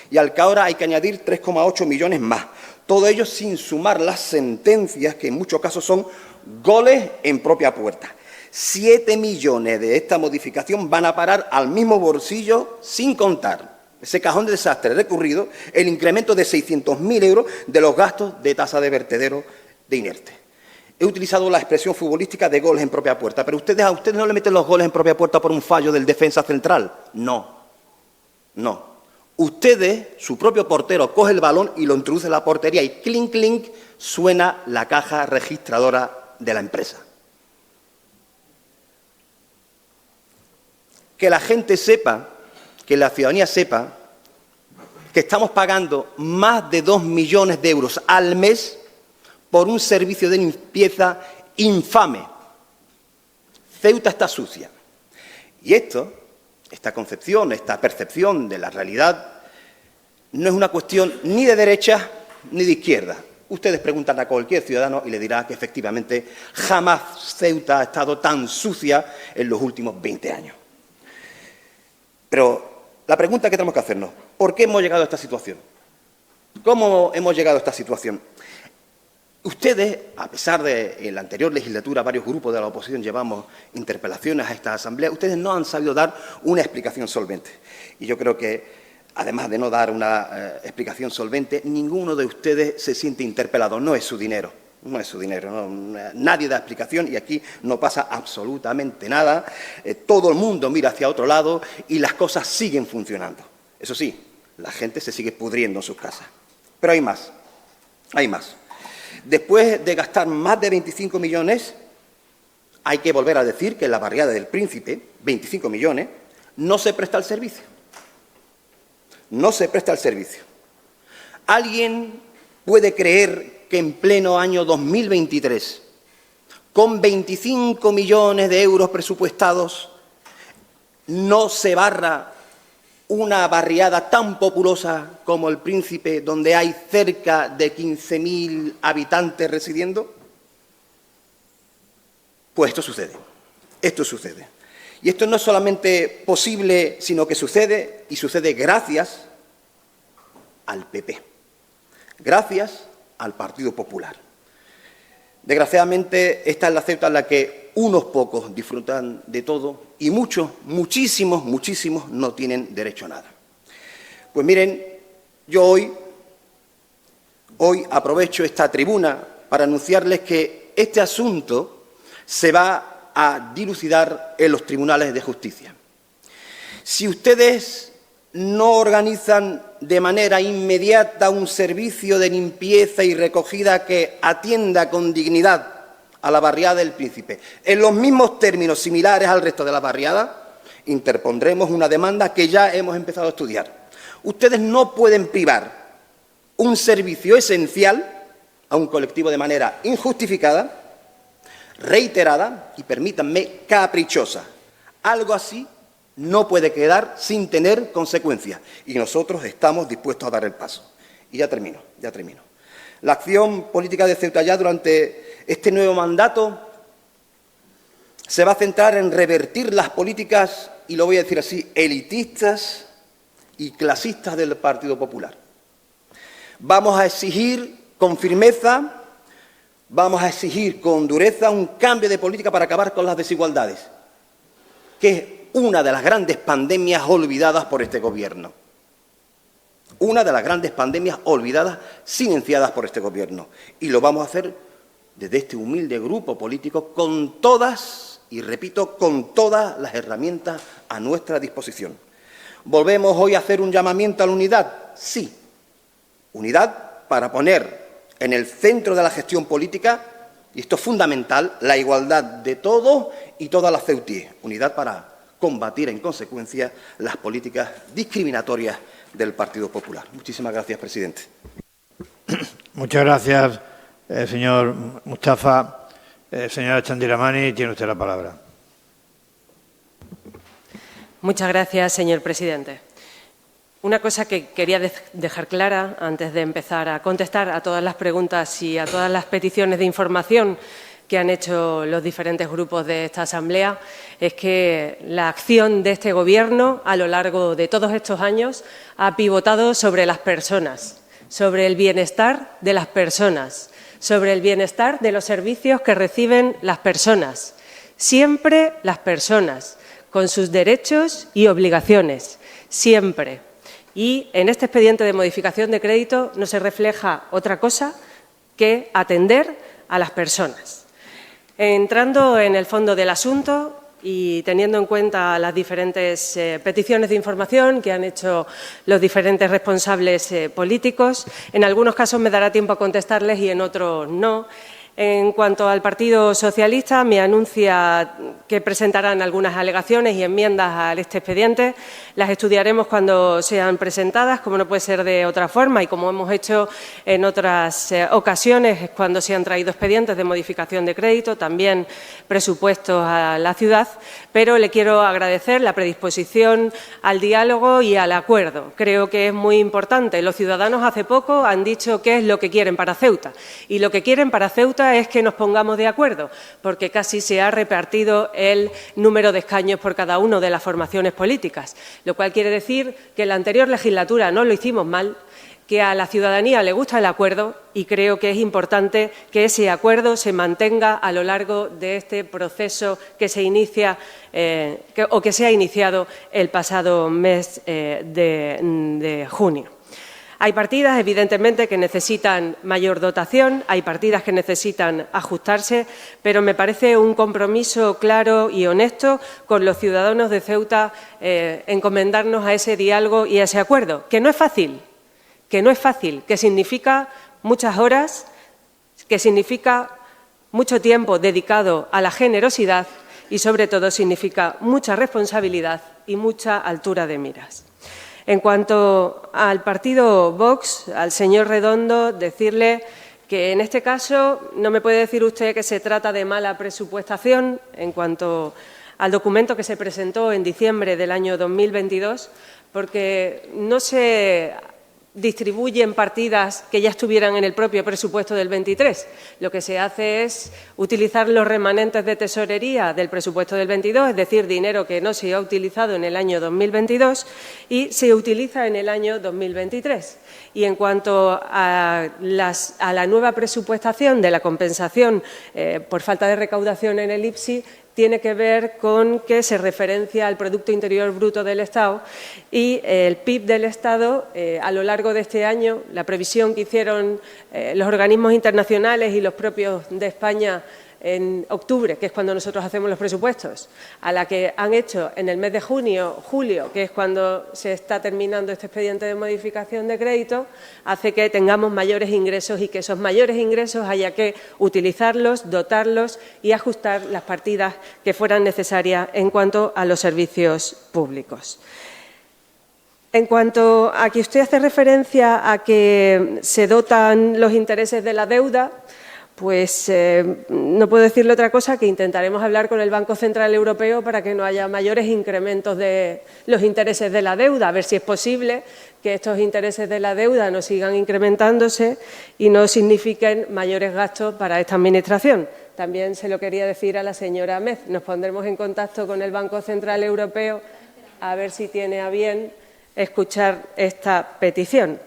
[SPEAKER 6] y al que ahora hay que añadir 3,8 millones más. Todo ello sin sumar las sentencias, que en muchos casos son goles en propia puerta. 7 millones de esta modificación van a parar al mismo bolsillo, sin contar ese cajón de desastre recurrido, el incremento de 600.000 euros de los gastos de tasa de vertedero de inerte. He utilizado la expresión futbolística de goles en propia puerta, pero a ustedes no le meten los goles en propia puerta por un fallo del defensa central. No, no. Ustedes, su propio portero, coge el balón y lo introduce en la portería y clink, clink, suena la caja registradora de la empresa. Que la gente sepa, que la ciudadanía sepa, que estamos pagando más de 2 millones de euros al mes por un servicio de limpieza infame. Ceuta está sucia. Y esta concepción, esta percepción de la realidad, no es una cuestión ni de derecha ni de izquierda. Ustedes preguntan a cualquier ciudadano y le dirá que efectivamente jamás Ceuta ha estado tan sucia en los últimos 20 años. Pero la pregunta que tenemos que hacernos, ¿por qué hemos llegado a esta situación? ¿Cómo hemos llegado a esta situación? Ustedes, a pesar de en la anterior legislatura varios grupos de la oposición llevamos interpelaciones a esta asamblea, ustedes no han sabido dar una explicación solvente. Y yo creo que, además de no dar una explicación solvente, ninguno de ustedes se siente interpelado. No es su dinero. No es su dinero, no, nadie da explicación y aquí no pasa absolutamente nada. Todo el mundo mira hacia otro lado y las cosas siguen funcionando. Eso sí, la gente se sigue pudriendo en sus casas. Pero hay más, hay más. Después de gastar más de 25 millones, hay que volver a decir que en la barriada del Príncipe, 25 millones, no se presta el servicio. No se presta el servicio. ¿Alguien puede creer que en pleno año 2023, con 25 millones de euros presupuestados, no se barra una barriada tan populosa como el Príncipe, donde hay cerca de 15.000 habitantes residiendo? Pues esto sucede, esto sucede. Y esto no es solamente posible, sino que sucede, y sucede gracias al PP, gracias al Partido Popular. Desgraciadamente, esta es la Ceuta en la que unos pocos disfrutan de todo y muchos, muchísimos, muchísimos no tienen derecho a nada. Pues miren, yo hoy aprovecho esta tribuna para anunciarles que este asunto se va a dilucidar en los tribunales de justicia. Si ustedes no organizan de manera inmediata un servicio de limpieza y recogida que atienda con dignidad a la barriada del Príncipe, en los mismos términos similares al resto de la barriada, interpondremos una demanda que ya hemos empezado a estudiar. Ustedes no pueden privar un servicio esencial a un colectivo de manera injustificada, reiterada y, permítanme, caprichosa. Algo así no puede quedar sin tener consecuencias y nosotros estamos dispuestos a dar el paso. Y ya termino. La acción política de Ceuta ya durante este nuevo mandato se va a centrar en revertir las políticas, y lo voy a decir así, elitistas y clasistas del Partido Popular. Vamos a exigir con firmeza, vamos a exigir con dureza un cambio de política para acabar con las desigualdades, que es una de las grandes pandemias olvidadas por este Gobierno. Una de las grandes pandemias olvidadas, silenciadas por este Gobierno. Y lo vamos a hacer desde este humilde grupo político con todas, y repito, con todas las herramientas a nuestra disposición. ¿Volvemos hoy a hacer un llamamiento a la unidad? Sí. Unidad para poner en el centro de la gestión política, y esto es fundamental, la igualdad de todos y todas las ceutíes. Unidad para combatir, en consecuencia, las políticas discriminatorias del Partido Popular. Muchísimas gracias, presidente.
[SPEAKER 1] Muchas gracias, señor Mustafa. Señora Chandiramani, tiene usted la palabra.
[SPEAKER 2] Muchas gracias, señor presidente. Una cosa que quería dejar clara antes de empezar a contestar a todas las preguntas y a todas las peticiones de información que han hecho los diferentes grupos de esta Asamblea es que la acción de este Gobierno a lo largo de todos estos años ha pivotado sobre las personas, sobre el bienestar de las personas, sobre el bienestar de los servicios que reciben las personas. Siempre las personas, con sus derechos y obligaciones, siempre. Y en este expediente de modificación de crédito no se refleja otra cosa que atender a las personas. Entrando en el fondo del asunto y teniendo en cuenta las diferentes peticiones de información que han hecho los diferentes responsables políticos, en algunos casos me dará tiempo a contestarles y en otros no. En cuanto al Partido Socialista, me anuncia que presentarán algunas alegaciones y enmiendas a este expediente. Las estudiaremos cuando sean presentadas, como no puede ser de otra forma, y como hemos hecho en otras ocasiones cuando se han traído expedientes de modificación de crédito, también presupuestos a la ciudad, pero le quiero agradecer la predisposición al diálogo y al acuerdo. Creo que es muy importante. Los ciudadanos hace poco han dicho qué es lo que quieren para Ceuta, y lo que quieren para Ceuta es que nos pongamos de acuerdo, porque casi se ha repartido el número de escaños por cada una de las formaciones políticas, lo cual quiere decir que en la anterior legislatura no lo hicimos mal, que a la ciudadanía le gusta el acuerdo y creo que es importante que ese acuerdo se mantenga a lo largo de este proceso que se inicia que se ha iniciado el pasado mes de junio. Hay partidas, evidentemente, que necesitan mayor dotación, hay partidas que necesitan ajustarse, pero me parece un compromiso claro y honesto con los ciudadanos de Ceuta encomendarnos a ese diálogo y a ese acuerdo, que no es fácil, que significa muchas horas, que significa mucho tiempo dedicado a la generosidad y, sobre todo, significa mucha responsabilidad y mucha altura de miras. En cuanto al partido Vox, al señor Redondo, decirle que en este caso no me puede decir usted que se trata de mala presupuestación en cuanto al documento que se presentó en diciembre del año 2022, porque no se distribuyen partidas que ya estuvieran en el propio presupuesto del 23. Lo que se hace es utilizar los remanentes de tesorería del presupuesto del 22, es decir, dinero que no se ha utilizado en el año 2022 y se utiliza en el año 2023. Y en cuanto a la nueva presupuestación de la compensación por falta de recaudación en el IPSI, tiene que ver con que se referencia al Producto Interior Bruto del Estado y el PIB del Estado a lo largo de este año, la previsión que hicieron los organismos internacionales y los propios de España en octubre, que es cuando nosotros hacemos los presupuestos, a la que han hecho en el mes de julio, que es cuando se está terminando este expediente de modificación de crédito, hace que tengamos mayores ingresos y que esos mayores ingresos haya que utilizarlos, dotarlos y ajustar las partidas que fueran necesarias en cuanto a los servicios públicos. En cuanto a que usted hace referencia a que se dotan los intereses de la deuda, pues no puedo decirle otra cosa que intentaremos hablar con el Banco Central Europeo para que no haya mayores incrementos de los intereses de la deuda, a ver si es posible que estos intereses de la deuda no sigan incrementándose y no signifiquen mayores gastos para esta Administración. También se lo quería decir a la señora Mez. Nos pondremos en contacto con el Banco Central Europeo a ver si tiene a bien escuchar esta petición.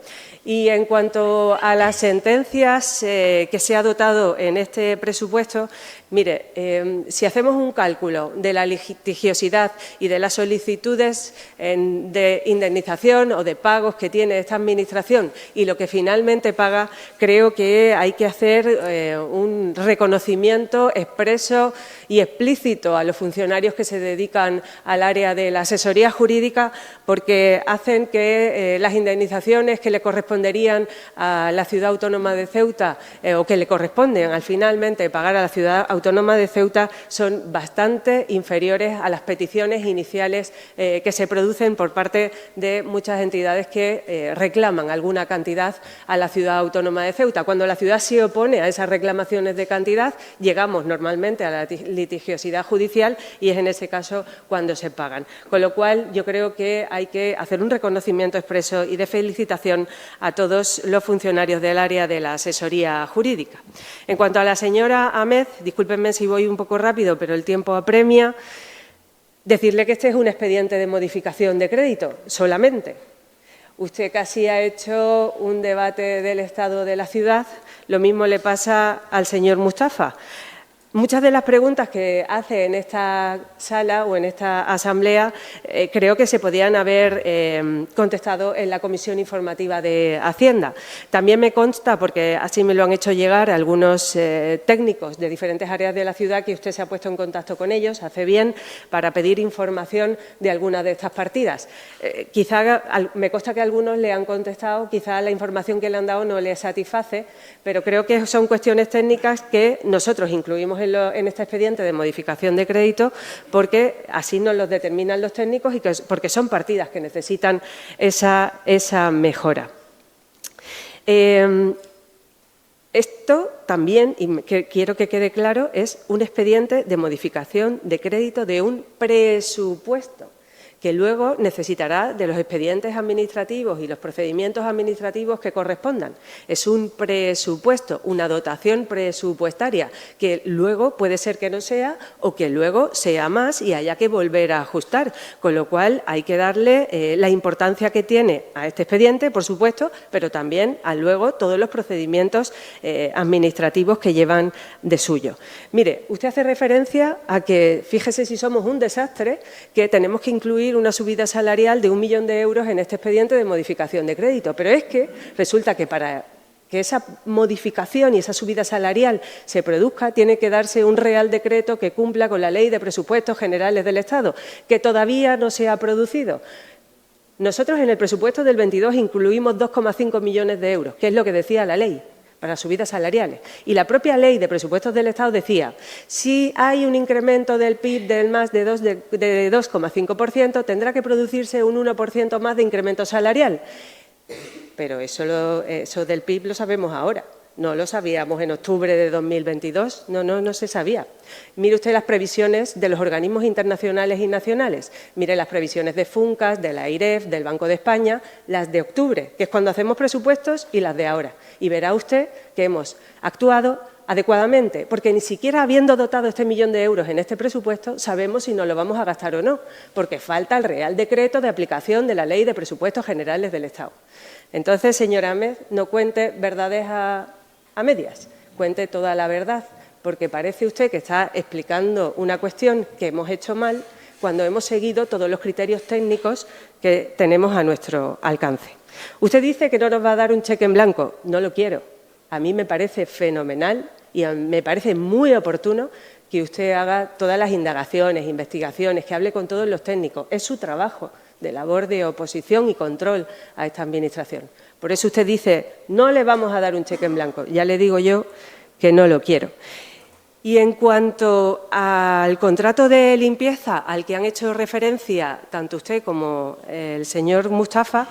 [SPEAKER 2] Y en cuanto a las sentencias que se ha dotado en este presupuesto, mire, si hacemos un cálculo de la litigiosidad y de las solicitudes de indemnización o de pagos que tiene esta Administración y lo que finalmente paga, creo que hay que hacer un reconocimiento expreso y explícito a los funcionarios que se dedican al área de la asesoría jurídica, porque hacen que las indemnizaciones que le corresponderían a la Ciudad Autónoma de Ceuta o que le corresponden al finalmente pagar a la Ciudad Autónoma de Ceuta son bastante inferiores a las peticiones iniciales que se producen por parte de muchas entidades que reclaman alguna cantidad a la Ciudad Autónoma de Ceuta. Cuando la ciudad se opone a esas reclamaciones de cantidad, llegamos normalmente a la litigiosidad judicial y es en ese caso cuando se pagan. Con lo cual, yo creo que hay que hacer un reconocimiento expreso y de felicitación a todos los funcionarios del área de la asesoría jurídica. En cuanto a la señora Ahmed, discúlpenme si voy un poco rápido, pero el tiempo apremia, decirle que este es un expediente de modificación de crédito, solamente. Usted casi ha hecho un debate del estado de la ciudad, lo mismo le pasa al señor Mustafa. Muchas de las preguntas que hace en esta sala o en esta asamblea creo que se podían haber contestado en la Comisión Informativa de Hacienda. También me consta, porque así me lo han hecho llegar algunos técnicos de diferentes áreas de la ciudad, que usted se ha puesto en contacto con ellos, hace bien, para pedir información de algunas de estas partidas. Quizá me consta que algunos le han contestado, quizá la información que le han dado no le satisface, pero creo que son cuestiones técnicas que nosotros incluimos en este expediente de modificación de crédito, porque así nos los determinan los técnicos y porque son partidas que necesitan esa mejora. Esto también, y quiero que quede claro, es un expediente de modificación de crédito de un presupuesto, que luego necesitará de los expedientes administrativos y los procedimientos administrativos que correspondan. Es un presupuesto, una dotación presupuestaria, que luego puede ser que no sea o que luego sea más y haya que volver a ajustar, con lo cual hay que darle la importancia que tiene a este expediente, por supuesto, pero también a luego todos los procedimientos administrativos que llevan de suyo. Mire, usted hace referencia a que, fíjese si somos un desastre, que tenemos que incluir una subida salarial de 1 millón de euros en este expediente de modificación de crédito. Pero es que resulta que para que esa modificación y esa subida salarial se produzca, tiene que darse un Real Decreto que cumpla con la Ley de Presupuestos Generales del Estado, que todavía no se ha producido. Nosotros en el presupuesto del 22 incluimos 2,5 millones de euros, que es lo que decía la ley, para subidas salariales. Y la propia Ley de Presupuestos del Estado decía, si hay un incremento del PIB del más de 2,5%, tendrá que producirse un 1% más de incremento salarial. Pero eso del PIB lo sabemos ahora. No lo sabíamos en octubre de 2022, no se sabía. Mire usted las previsiones de los organismos internacionales y nacionales. Mire las previsiones de FUNCAS, de la AIREF, del Banco de España, las de octubre, que es cuando hacemos presupuestos, y las de ahora. Y verá usted que hemos actuado adecuadamente, porque ni siquiera habiendo dotado este 1 millón de euros en este presupuesto, sabemos si nos lo vamos a gastar o no, porque falta el Real Decreto de aplicación de la Ley de Presupuestos Generales del Estado. Entonces, señora Ahmed, no cuente verdades a medias, cuente toda la verdad, porque parece usted que está explicando una cuestión que hemos hecho mal cuando hemos seguido todos los criterios técnicos que tenemos a nuestro alcance. Usted dice que no nos va a dar un cheque en blanco. No lo quiero. A mí me parece fenomenal y me parece muy oportuno que usted haga todas las indagaciones, investigaciones, que hable con todos los técnicos. Es su trabajo de labor de oposición y control a esta Administración. Por eso usted dice, no le vamos a dar un cheque en blanco. Ya le digo yo que no lo quiero. Y en cuanto al contrato de limpieza al que han hecho referencia tanto usted como el señor Mustafa,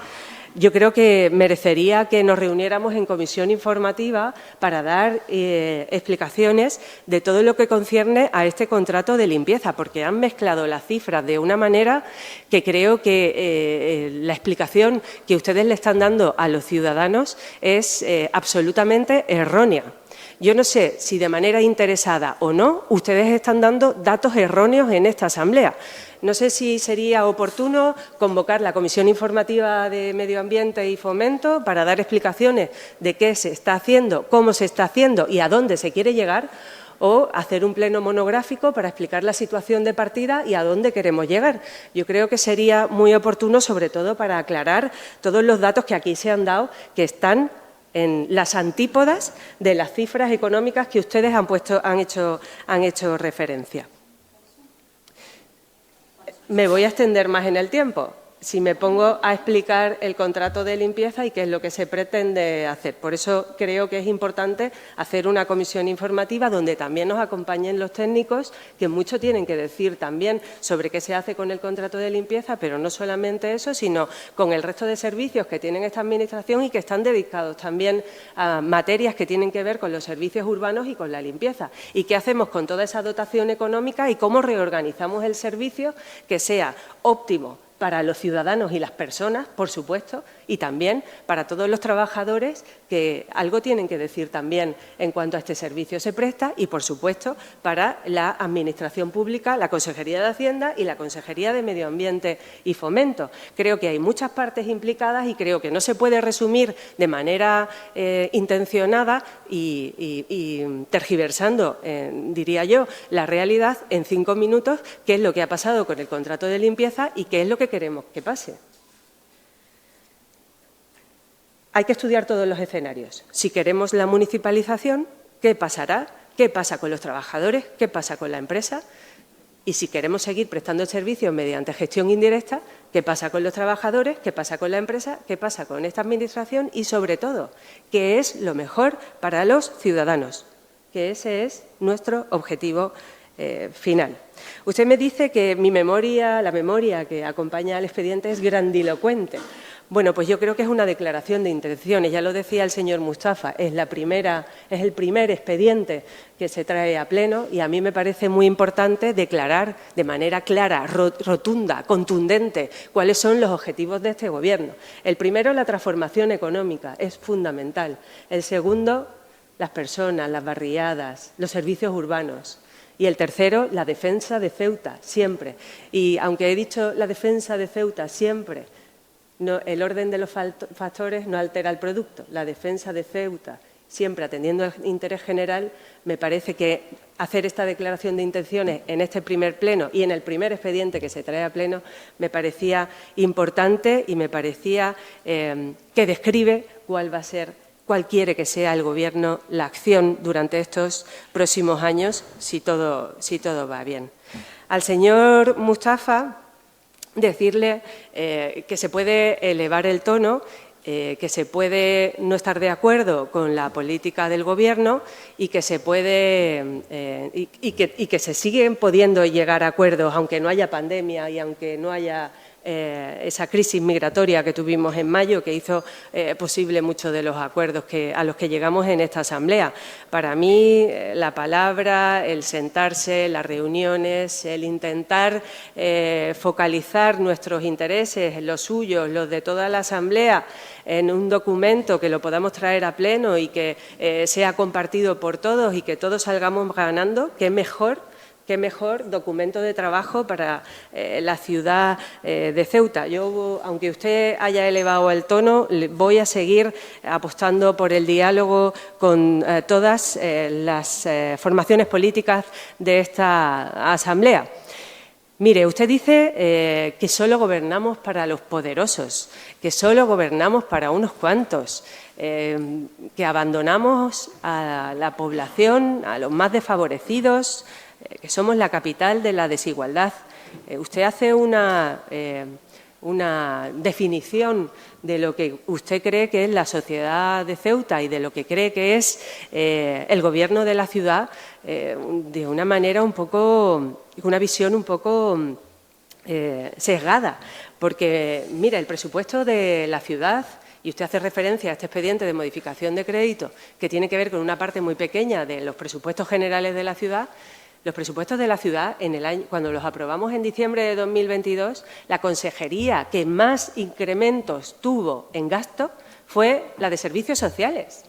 [SPEAKER 2] yo creo que merecería que nos reuniéramos en comisión informativa para dar explicaciones de todo lo que concierne a este contrato de limpieza, porque han mezclado las cifras de una manera que creo que la explicación que ustedes le están dando a los ciudadanos es absolutamente errónea. Yo no sé si de manera interesada o no, ustedes están dando datos erróneos en esta asamblea. No sé si sería oportuno convocar la Comisión Informativa de Medio Ambiente y Fomento para dar explicaciones de qué se está haciendo, cómo se está haciendo y a dónde se quiere llegar, o hacer un pleno monográfico para explicar la situación de partida y a dónde queremos llegar. Yo creo que sería muy oportuno, sobre todo para aclarar todos los datos que aquí se han dado, que están en las antípodas de las cifras económicas que ustedes han hecho referencia. Me voy a extender más en el tiempo si me pongo a explicar el contrato de limpieza y qué es lo que se pretende hacer. Por eso creo que es importante hacer una comisión informativa donde también nos acompañen los técnicos, que mucho tienen que decir también sobre qué se hace con el contrato de limpieza, pero no solamente eso, sino con el resto de servicios que tienen esta Administración y que están dedicados también a materias que tienen que ver con los servicios urbanos y con la limpieza. Y qué hacemos con toda esa dotación económica y cómo reorganizamos el servicio que sea óptimo para los ciudadanos y las personas, por supuesto, y también para todos los trabajadores que algo tienen que decir también en cuanto a este servicio se presta y, por supuesto, para la Administración Pública, la Consejería de Hacienda y la Consejería de Medio Ambiente y Fomento. Creo que hay muchas partes implicadas y creo que no se puede resumir de manera intencionada y tergiversando, diría yo, la realidad en 5 minutos, qué es lo que ha pasado con el contrato de limpieza y qué es lo que queremos que pase. Hay que estudiar todos los escenarios. Si queremos la municipalización, ¿qué pasará? ¿Qué pasa con los trabajadores? ¿Qué pasa con la empresa? Y si queremos seguir prestando servicios mediante gestión indirecta, ¿qué pasa con los trabajadores? ¿Qué pasa con la empresa? ¿Qué pasa con esta Administración? Y, sobre todo, ¿qué es lo mejor para los ciudadanos? Que ese es nuestro objetivo final. Usted me dice que mi memoria, la memoria que acompaña al expediente es grandilocuente. Bueno, pues yo creo que es una declaración de intenciones. Ya lo decía el señor Mustafa, es el primer expediente que se trae a pleno y a mí me parece muy importante declarar de manera clara, rotunda, contundente, cuáles son los objetivos de este Gobierno. El primero, la transformación económica, es fundamental. El segundo, las personas, las barriadas, los servicios urbanos. Y el tercero, la defensa de Ceuta, siempre. Y aunque he dicho la defensa de Ceuta siempre, no, el orden de los factores no altera el producto. La defensa de Ceuta, siempre atendiendo al interés general, me parece que hacer esta declaración de intenciones en este primer pleno y en el primer expediente que se trae a pleno me parecía importante y me parecía que describe cuál quiere que sea el Gobierno, la acción durante estos próximos años, si todo va bien. Al señor Mustafa, decirle que se puede elevar el tono, que se puede no estar de acuerdo con la política del Gobierno y que se que se siguen pudiendo llegar a acuerdos, aunque no haya pandemia y aunque no haya esa crisis migratoria que tuvimos en mayo, que hizo posible muchos de los acuerdos a los que llegamos en esta Asamblea. Para mí, la palabra, el sentarse, las reuniones, el intentar focalizar nuestros intereses, los suyos, los de toda la Asamblea, en un documento que lo podamos traer a pleno y que sea compartido por todos y que todos salgamos ganando, qué mejor documento de trabajo para la ciudad de Ceuta. Yo, aunque usted haya elevado el tono, voy a seguir apostando por el diálogo con todas las formaciones políticas de esta Asamblea. Mire, usted dice que solo gobernamos para los poderosos, que solo gobernamos para unos cuantos, que abandonamos a la población, a los más desfavorecidos, que somos la capital de la desigualdad. Usted hace una definición de lo que usted cree que es la sociedad de Ceuta y de lo que cree que es el Gobierno de la ciudad de una manera una visión un poco sesgada. Porque, mira, el presupuesto de la ciudad, y usted hace referencia a este expediente de modificación de crédito, que tiene que ver con una parte muy pequeña de los presupuestos generales de la ciudad. Los presupuestos de la ciudad, cuando los aprobamos en diciembre de 2022, la consejería que más incrementos tuvo en gasto fue la de Servicios Sociales.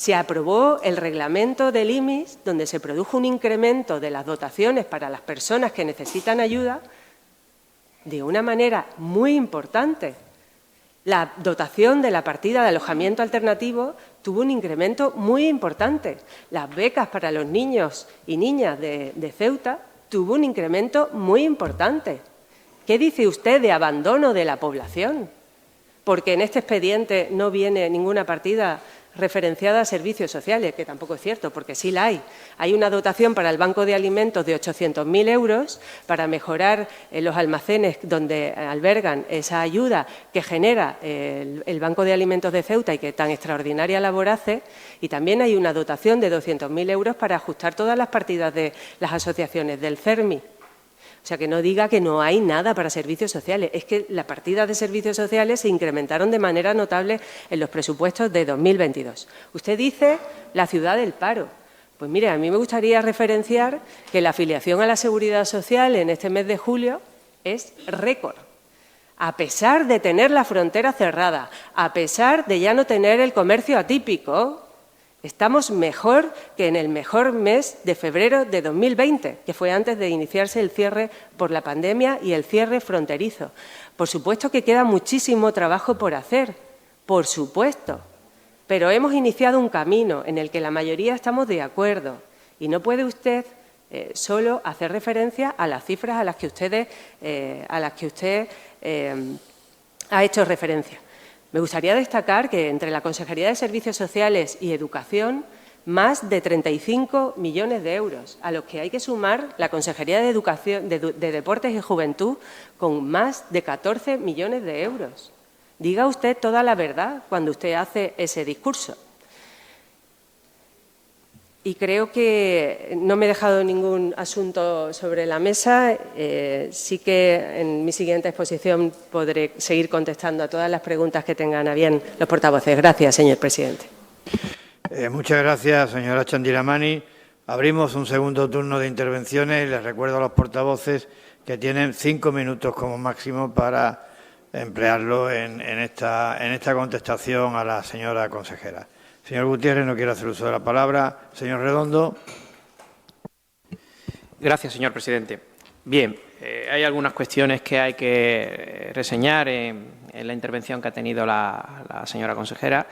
[SPEAKER 2] Se aprobó el reglamento del IMIS, donde se produjo un incremento de las dotaciones para las personas que necesitan ayuda de una manera muy importante. La dotación de la partida de alojamiento alternativo tuvo un incremento muy importante. Las becas para los niños y niñas de Ceuta tuvo un incremento muy importante. ¿Qué dice usted de abandono de la población? Porque en este expediente no viene ninguna partida referenciada a servicios sociales, que tampoco es cierto, porque sí la hay. Hay una dotación para el Banco de Alimentos de 800.000 euros para mejorar los almacenes donde albergan esa ayuda que genera el Banco de Alimentos de Ceuta y que tan extraordinaria labor hace. Y también hay una dotación de 200.000 euros para ajustar todas las partidas de las asociaciones del CERMI. O sea, que no diga que no hay nada para servicios sociales. Es que las partidas de servicios sociales se incrementaron de manera notable en los presupuestos de 2022. Usted dice la ciudad del paro. Pues mire, a mí me gustaría referenciar que la afiliación a la Seguridad Social en este mes de julio es récord. A pesar de tener la frontera cerrada, a pesar de ya no tener el comercio atípico, estamos mejor que en el mejor mes de febrero de 2020, que fue antes de iniciarse el cierre por la pandemia y el cierre fronterizo. Por supuesto que queda muchísimo trabajo por hacer, por supuesto, pero hemos iniciado un camino en el que la mayoría estamos de acuerdo y no puede usted solo hacer referencia a las cifras a las que usted ha hecho referencia. Me gustaría destacar que entre la Consejería de Servicios Sociales y Educación, más de 35 millones de euros, a los que hay que sumar la Consejería de Educación, de Deportes y Juventud, con más de 14 millones de euros. Diga usted toda la verdad cuando usted hace ese discurso. Y creo que no me he dejado ningún asunto sobre la mesa. Sí que en mi siguiente exposición podré seguir contestando a todas las preguntas que tengan a bien los portavoces. Gracias, señor presidente.
[SPEAKER 1] Muchas gracias, señora Chandiramani. Abrimos un segundo turno de intervenciones y les recuerdo a los portavoces que tienen 5 minutos como máximo para emplearlo en esta contestación a la señora consejera. Señor Gutiérrez, no quiero hacer uso de la palabra. Señor Redondo.
[SPEAKER 4] Gracias, señor presidente. Bien, hay algunas cuestiones que hay que reseñar en la intervención que ha tenido la señora consejera.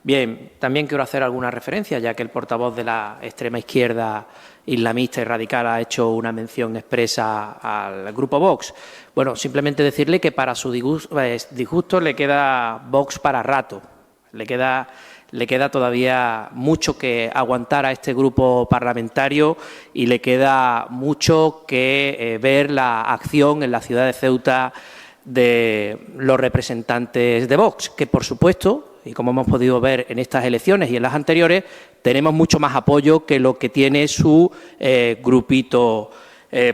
[SPEAKER 4] Bien, también quiero hacer alguna referencia, ya que el portavoz de la extrema izquierda islamista y radical ha hecho una mención expresa al grupo Vox. Bueno, simplemente decirle que para su disgusto le queda Vox para rato. Le queda todavía mucho que aguantar a este grupo parlamentario y le queda mucho que ver la acción en la ciudad de Ceuta de los representantes de Vox, que por supuesto, y como hemos podido ver en estas elecciones y en las anteriores, tenemos mucho más apoyo que lo que tiene su grupito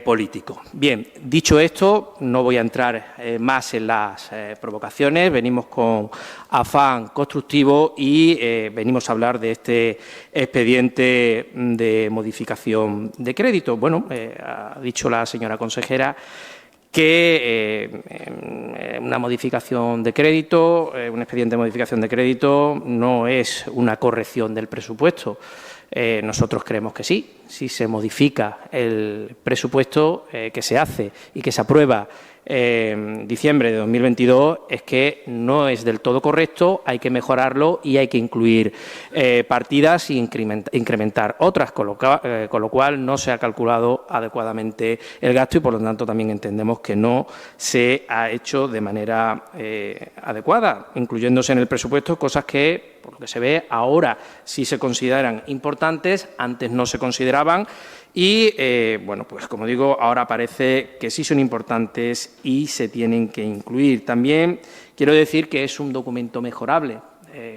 [SPEAKER 4] político. Bien, dicho esto, no voy a entrar más en las provocaciones, venimos con afán constructivo y venimos a hablar de este expediente de modificación de crédito. Bueno, ha dicho la señora consejera que una modificación de crédito, un expediente de modificación de crédito no es una corrección del presupuesto. Nosotros creemos que sí. Si se modifica el presupuesto que se hace y que se aprueba en diciembre de 2022, es que no es del todo correcto, hay que mejorarlo y hay que incluir partidas e incrementar otras, con lo cual no se ha calculado adecuadamente el gasto y, por lo tanto, también entendemos que no se ha hecho de manera adecuada, incluyéndose en el presupuesto cosas que, por lo que se ve, ahora sí se consideran importantes, antes no se consideraban y, bueno, pues como digo, ahora parece que sí son importantes y se tienen que incluir. También quiero decir que es un documento mejorable.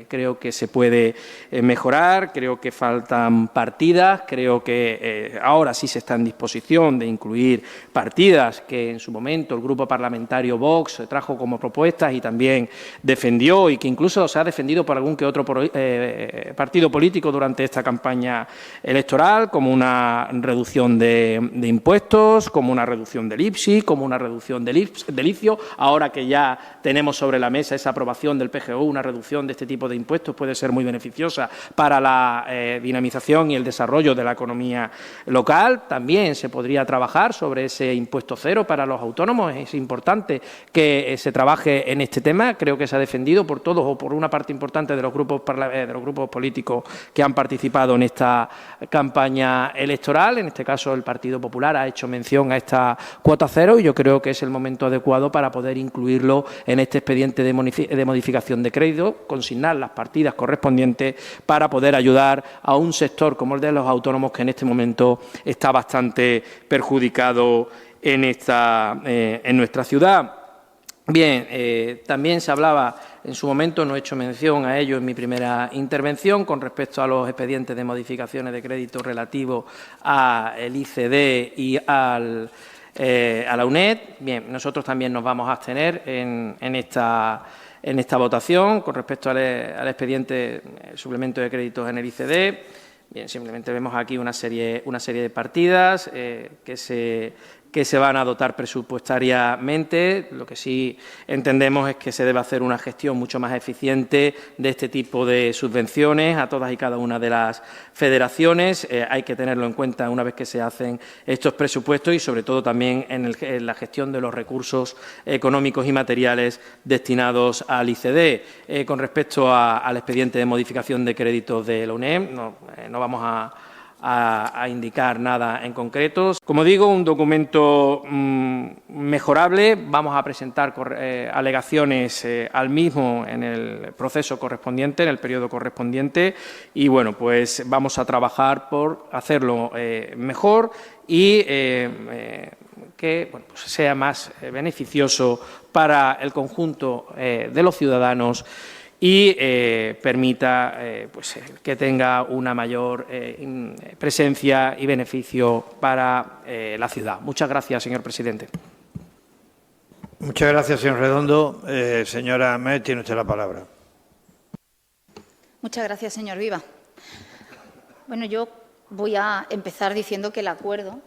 [SPEAKER 4] Creo que se puede mejorar, creo que faltan partidas, creo que ahora sí se está en disposición de incluir partidas que en su momento el Grupo Parlamentario Vox trajo como propuestas y también defendió y que incluso se ha defendido por algún que otro partido político durante esta campaña electoral, como una reducción de impuestos, como una reducción del IPSI, como una reducción del IFIO, ahora que ya tenemos sobre la mesa esa aprobación del PGO, una reducción de este tipo tipo de impuestos puede ser muy beneficiosa para la dinamización y el desarrollo de la economía local. También se podría trabajar sobre ese impuesto cero para los autónomos. Es importante que se trabaje en este tema. Creo que se ha defendido por todos o por una parte importante de los grupos políticos que han participado en esta campaña electoral. En este caso, el Partido Popular ha hecho mención a esta cuota cero y yo creo que es el momento adecuado para poder incluirlo en este expediente de modificación de crédito, consignar las partidas correspondientes para poder ayudar a un sector como el de los autónomos que en este momento está bastante perjudicado en nuestra ciudad. Bien, también se hablaba en su momento, no he hecho mención a ello en mi primera intervención, con respecto a los expedientes de modificaciones de crédito relativos al ICD y a la UNED. Bien, nosotros también nos vamos a abstener en esta votación con respecto al expediente suplemento de créditos en el ICD. Bien, simplemente vemos aquí una serie de partidas que se van a dotar presupuestariamente. Lo que sí entendemos es que se debe hacer una gestión mucho más eficiente de este tipo de subvenciones a todas y cada una de las federaciones. Hay que tenerlo en cuenta una vez que se hacen estos presupuestos y, sobre todo, también en la gestión de los recursos económicos y materiales destinados al ICD. Con respecto al expediente de modificación de créditos de la UNED, no vamos a indicar nada en concreto. Como digo, un documento mejorable. Vamos a presentar alegaciones al mismo en el proceso correspondiente, en el periodo correspondiente, y bueno, pues vamos a trabajar por hacerlo mejor y que pues sea más beneficioso para el conjunto de los ciudadanos y permita pues, que tenga una mayor presencia y beneficio para la ciudad. Muchas gracias, señor presidente.
[SPEAKER 1] Muchas gracias, señor Redondo. Señora Ahmed, tiene usted la palabra.
[SPEAKER 5] Muchas gracias, señor Viva. Bueno, yo voy a empezar diciendo que el acuerdo,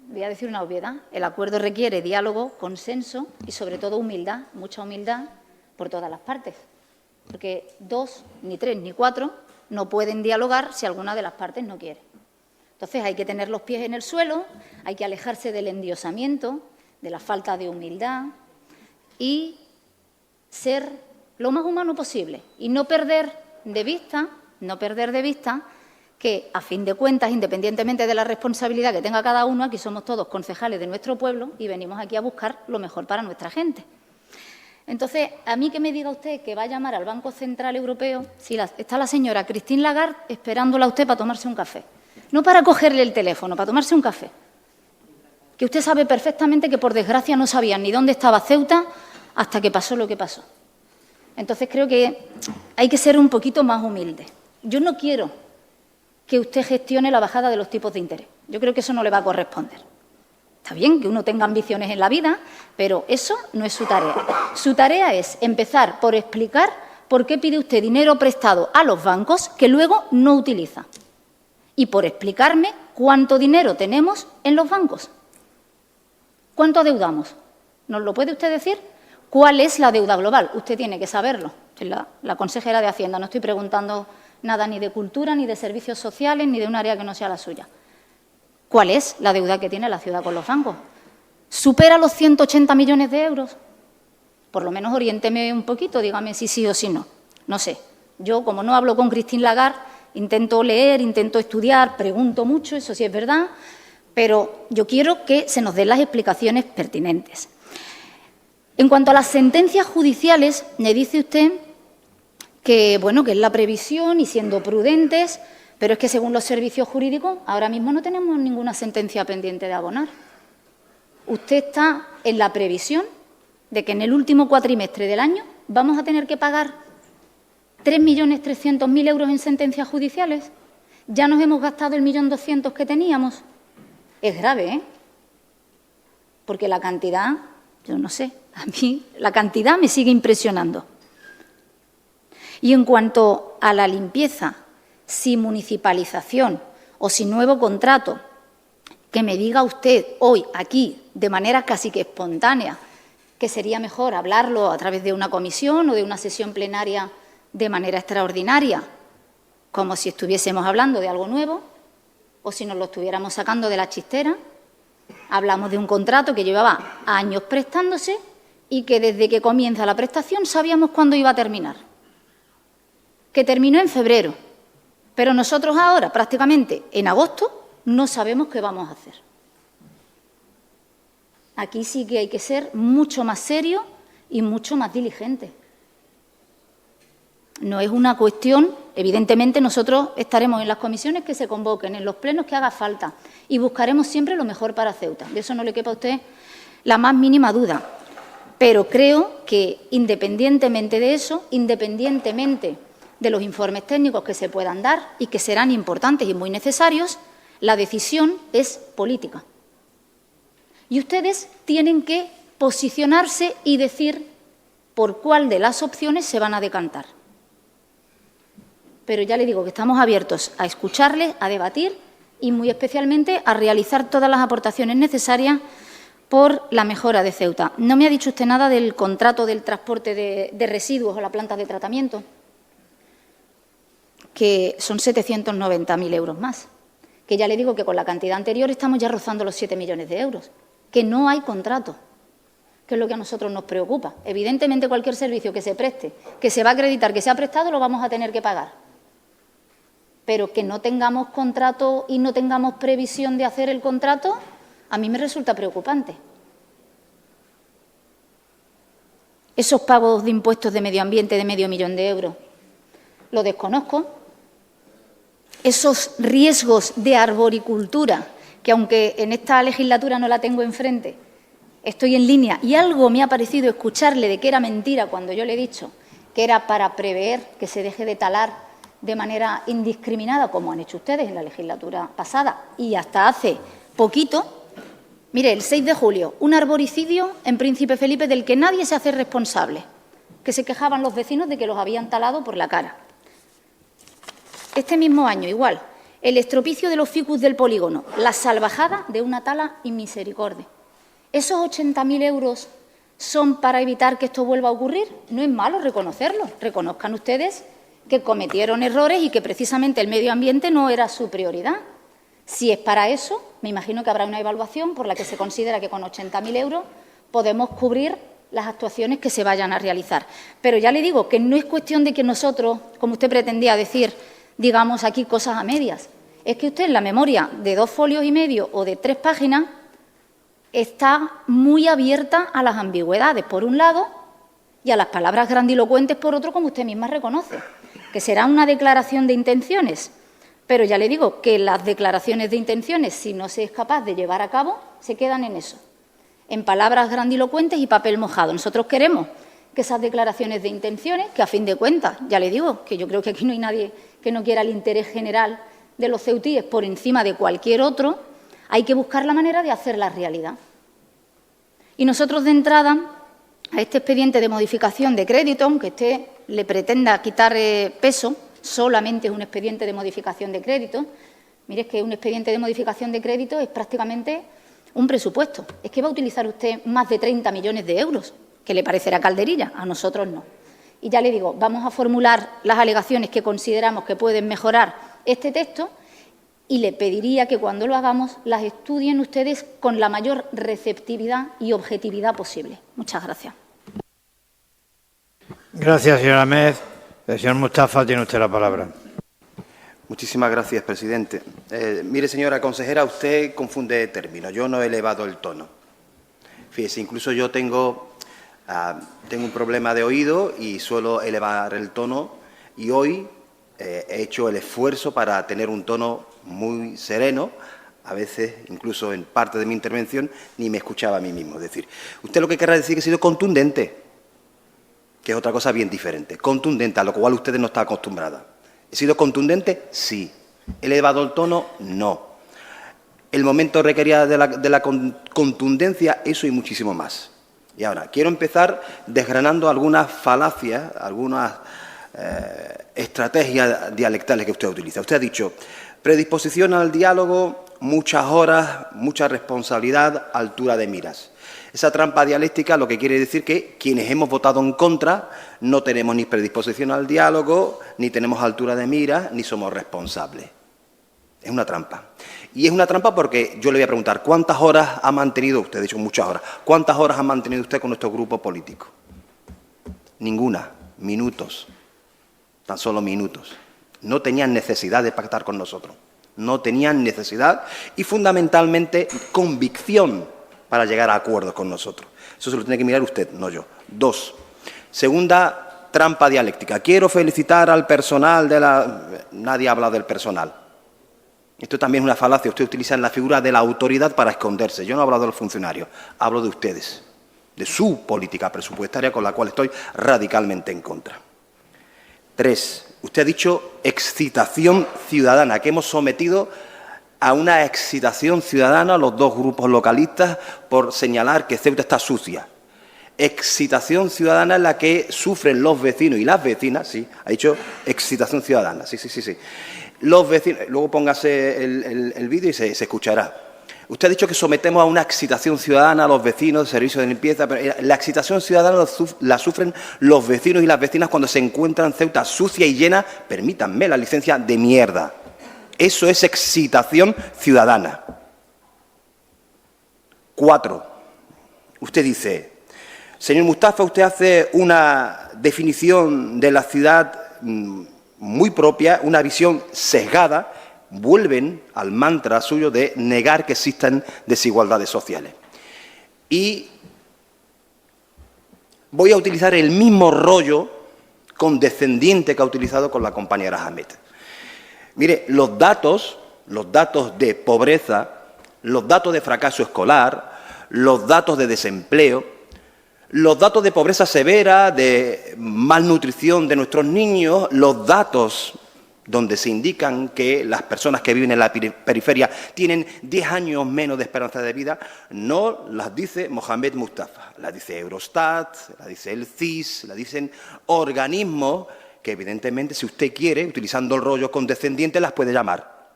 [SPEAKER 5] voy a decir una obviedad, el acuerdo requiere diálogo, consenso y, sobre todo, humildad, mucha humildad por todas las partes. Porque 2, ni 3, ni 4 no pueden dialogar si alguna de las partes no quiere. Entonces, hay que tener los pies en el suelo, hay que alejarse del endiosamiento, de la falta de humildad y ser lo más humano posible y no perder de vista que, a fin de cuentas, independientemente de la responsabilidad que tenga cada uno, aquí somos todos concejales de nuestro pueblo y venimos aquí a buscar lo mejor para nuestra gente. Entonces, a mí que me diga usted que va a llamar al Banco Central Europeo, si está la señora Christine Lagarde esperándola a usted para tomarse un café. No para cogerle el teléfono, para tomarse un café. Que usted sabe perfectamente que, por desgracia, no sabían ni dónde estaba Ceuta hasta que pasó lo que pasó. Entonces, creo que hay que ser un poquito más humilde. Yo no quiero que usted gestione la bajada de los tipos de interés. Yo creo que eso no le va a corresponder. Está bien que uno tenga ambiciones en la vida, pero eso no es su tarea. Su tarea es empezar por explicar por qué pide usted dinero prestado a los bancos que luego no utiliza. Y por explicarme cuánto dinero tenemos en los bancos. ¿Cuánto adeudamos? ¿Nos lo puede usted decir? ¿Cuál es la deuda global? Usted tiene que saberlo. Soy la consejera de Hacienda. No estoy preguntando nada ni de cultura, ni de servicios sociales, ni de un área que no sea la suya. ¿Cuál es la deuda que tiene la ciudad con los bancos? ¿Supera los 180 millones de euros? Por lo menos oriénteme un poquito, dígame si sí o si no. No sé. Yo, como no hablo con Christine Lagarde, intento leer, intento estudiar, pregunto mucho, eso sí es verdad, pero yo quiero que se nos den las explicaciones pertinentes. En cuanto a las sentencias judiciales, me dice usted que, bueno, que es la previsión y siendo prudentes, pero es que según los servicios jurídicos ahora mismo no tenemos ninguna sentencia pendiente de abonar. Usted está en la previsión de que en el último cuatrimestre del año vamos a tener que pagar 3.300.000 euros en sentencias judiciales. Ya nos hemos gastado el 1.200.000 que teníamos. Es grave, ¿eh? Porque la cantidad, yo no sé, a mí la cantidad me sigue impresionando. Y en cuanto a la limpieza, sin municipalización o sin nuevo contrato, que me diga usted hoy aquí, de manera casi que espontánea, que sería mejor hablarlo a través de una comisión o de una sesión plenaria de manera extraordinaria, como si estuviésemos hablando de algo nuevo o si nos lo estuviéramos sacando de la chistera. Hablamos de un contrato que llevaba años prestándose y que desde que comienza la prestación sabíamos cuándo iba a terminar, que terminó en febrero, pero nosotros ahora, prácticamente en agosto, no sabemos qué vamos a hacer. Aquí sí que hay que ser mucho más serio y mucho más diligente. No es una cuestión, evidentemente nosotros estaremos en las comisiones que se convoquen, en los plenos que haga falta y buscaremos siempre lo mejor para Ceuta. De eso no le quepa a usted la más mínima duda. Pero creo que independientemente de eso, independientemente de los informes técnicos que se puedan dar y que serán importantes y muy necesarios, la decisión es política. Y ustedes tienen que posicionarse y decir por cuál de las opciones se van a decantar. Pero ya le digo que estamos abiertos a escucharles, a debatir y muy especialmente a realizar todas las aportaciones necesarias por la mejora de Ceuta. No me ha dicho usted nada del contrato del transporte de residuos o la planta de tratamiento, que son 790.000 euros más, que ya le digo que con la cantidad anterior estamos ya rozando los 7 millones de euros, que no hay contrato, que es lo que a nosotros nos preocupa. Evidentemente, cualquier servicio que se preste, que se va a acreditar, que se ha prestado, lo vamos a tener que pagar. Pero que no tengamos contrato y no tengamos previsión de hacer el contrato, a mí me resulta preocupante. Esos pagos de impuestos de medio ambiente de 500.000 de euros, lo desconozco. Esos riesgos de arboricultura, que aunque en esta legislatura no la tengo enfrente, estoy en línea y algo me ha parecido escucharle de que era mentira cuando yo le he dicho que era para prever que se deje de talar de manera indiscriminada, como han hecho ustedes en la legislatura pasada y hasta hace poquito. Mire, el 6 de julio, un arboricidio en Príncipe Felipe del que nadie se hace responsable, que se quejaban los vecinos de que los habían talado por la cara. Este mismo año, igual, el estropicio de los ficus del polígono, la salvajada de una tala inmisericordia. ¿Esos 80.000 euros son para evitar que esto vuelva a ocurrir? No es malo reconocerlo. Reconozcan ustedes que cometieron errores y que precisamente el medio ambiente no era su prioridad. Si es para eso, me imagino que habrá una evaluación por la que se considera que con 80.000 euros podemos cubrir las actuaciones que se vayan a realizar. Pero ya le digo que no es cuestión de que nosotros, como usted pretendía decir, digamos aquí cosas a medias. Es que usted en la memoria de 2 folios y medio o de 3 páginas está muy abierta a las ambigüedades, por un lado, y a las palabras grandilocuentes, por otro, como usted misma reconoce, que será una declaración de intenciones. Pero ya le digo que las declaraciones de intenciones, si no se es capaz de llevar a cabo, se quedan en eso, en palabras grandilocuentes y papel mojado. Nosotros queremos que esas declaraciones de intenciones, que a fin de cuentas, ya le digo, que yo creo que aquí no hay nadie que no quiera el interés general de los ceutíes por encima de cualquier otro, hay que buscar la manera de hacerla realidad. Y nosotros, de entrada, a este expediente de modificación de crédito, aunque usted le pretenda quitar peso, solamente es un expediente de modificación de crédito. Mire, es que un expediente de modificación de crédito es prácticamente un presupuesto. Es que va a utilizar usted más de 30 millones de euros, que le parecerá calderilla, a nosotros no. Y ya le digo, vamos a formular las alegaciones que consideramos que pueden mejorar este texto y le pediría que cuando lo hagamos las estudien ustedes con la mayor receptividad y objetividad posible. Muchas gracias.
[SPEAKER 1] Gracias, señora Ahmed. El señor Mustafa, tiene usted la palabra.
[SPEAKER 6] Muchísimas gracias, presidente. Mire, señora consejera, usted confunde términos. Yo no he elevado el tono. Fíjese, incluso yo tengo un problema de oído y suelo elevar el tono, y hoy he hecho el esfuerzo para tener un tono muy sereno. A veces, incluso en parte de mi intervención, ni me escuchaba a mí mismo. Es decir, usted lo que querrá decir es que he sido contundente, que es otra cosa bien diferente. Contundente, a lo cual usted no está acostumbrada. ¿He sido contundente? Sí. ¿He elevado el tono? No. El momento requería de la contundencia, eso y muchísimo más. Y ahora, quiero empezar desgranando algunas falacias, algunas estrategias dialectales que usted utiliza. Usted ha dicho predisposición al diálogo, muchas horas, mucha responsabilidad, altura de miras. Esa trampa dialéctica lo que quiere decir que quienes hemos votado en contra no tenemos ni predisposición al diálogo, ni tenemos altura de mira, ni somos responsables. Es una trampa. Y es una trampa porque yo le voy a preguntar, ¿cuántas horas ha mantenido usted? He dicho muchas horas. ¿Cuántas horas ha mantenido usted con nuestro grupo político? Ninguna. Minutos. Tan solo minutos. No tenían necesidad de pactar con nosotros. No tenían necesidad y, fundamentalmente, convicción para llegar a acuerdos con nosotros. Eso se lo tiene que mirar usted, no yo. 2. Segunda trampa dialéctica. Quiero felicitar al personal de la... Nadie ha hablado del personal. Esto también es una falacia. Usted utiliza la figura de la autoridad para esconderse. Yo no he hablado de los funcionarios, hablo de ustedes, de su política presupuestaria con la cual estoy radicalmente en contra. 3. Usted ha dicho excitación ciudadana, que hemos sometido a una excitación ciudadana a los dos grupos localistas por señalar que Ceuta está sucia. Excitación ciudadana es la que sufren los vecinos y las vecinas, sí, ha dicho excitación ciudadana, sí. Los vecinos, luego póngase el vídeo y se escuchará. Usted ha dicho que sometemos a una excitación ciudadana a los vecinos de servicios de limpieza, pero la excitación ciudadana la sufren los vecinos y las vecinas cuando se encuentran Ceuta sucia y llena, permítanme la licencia, de mierda. Eso es excitación ciudadana. 4. Usted dice, señor Mustafa, usted hace una definición de la ciudad muy propia, una visión sesgada. Vuelven al mantra suyo de negar que existan desigualdades sociales. Y voy a utilizar el mismo rollo condescendiente que ha utilizado con la compañera Hamed. Mire, los datos de pobreza, los datos de fracaso escolar, los datos de desempleo, los datos de pobreza severa, de malnutrición de nuestros niños, los datos donde se indican que las personas que viven en la periferia tienen 10 años menos de esperanza de vida, no las dice Mohamed Mustafa, las dice Eurostat, las dice el CIS, las dicen organismos que evidentemente, si usted quiere, utilizando el rollo condescendiente, las puede llamar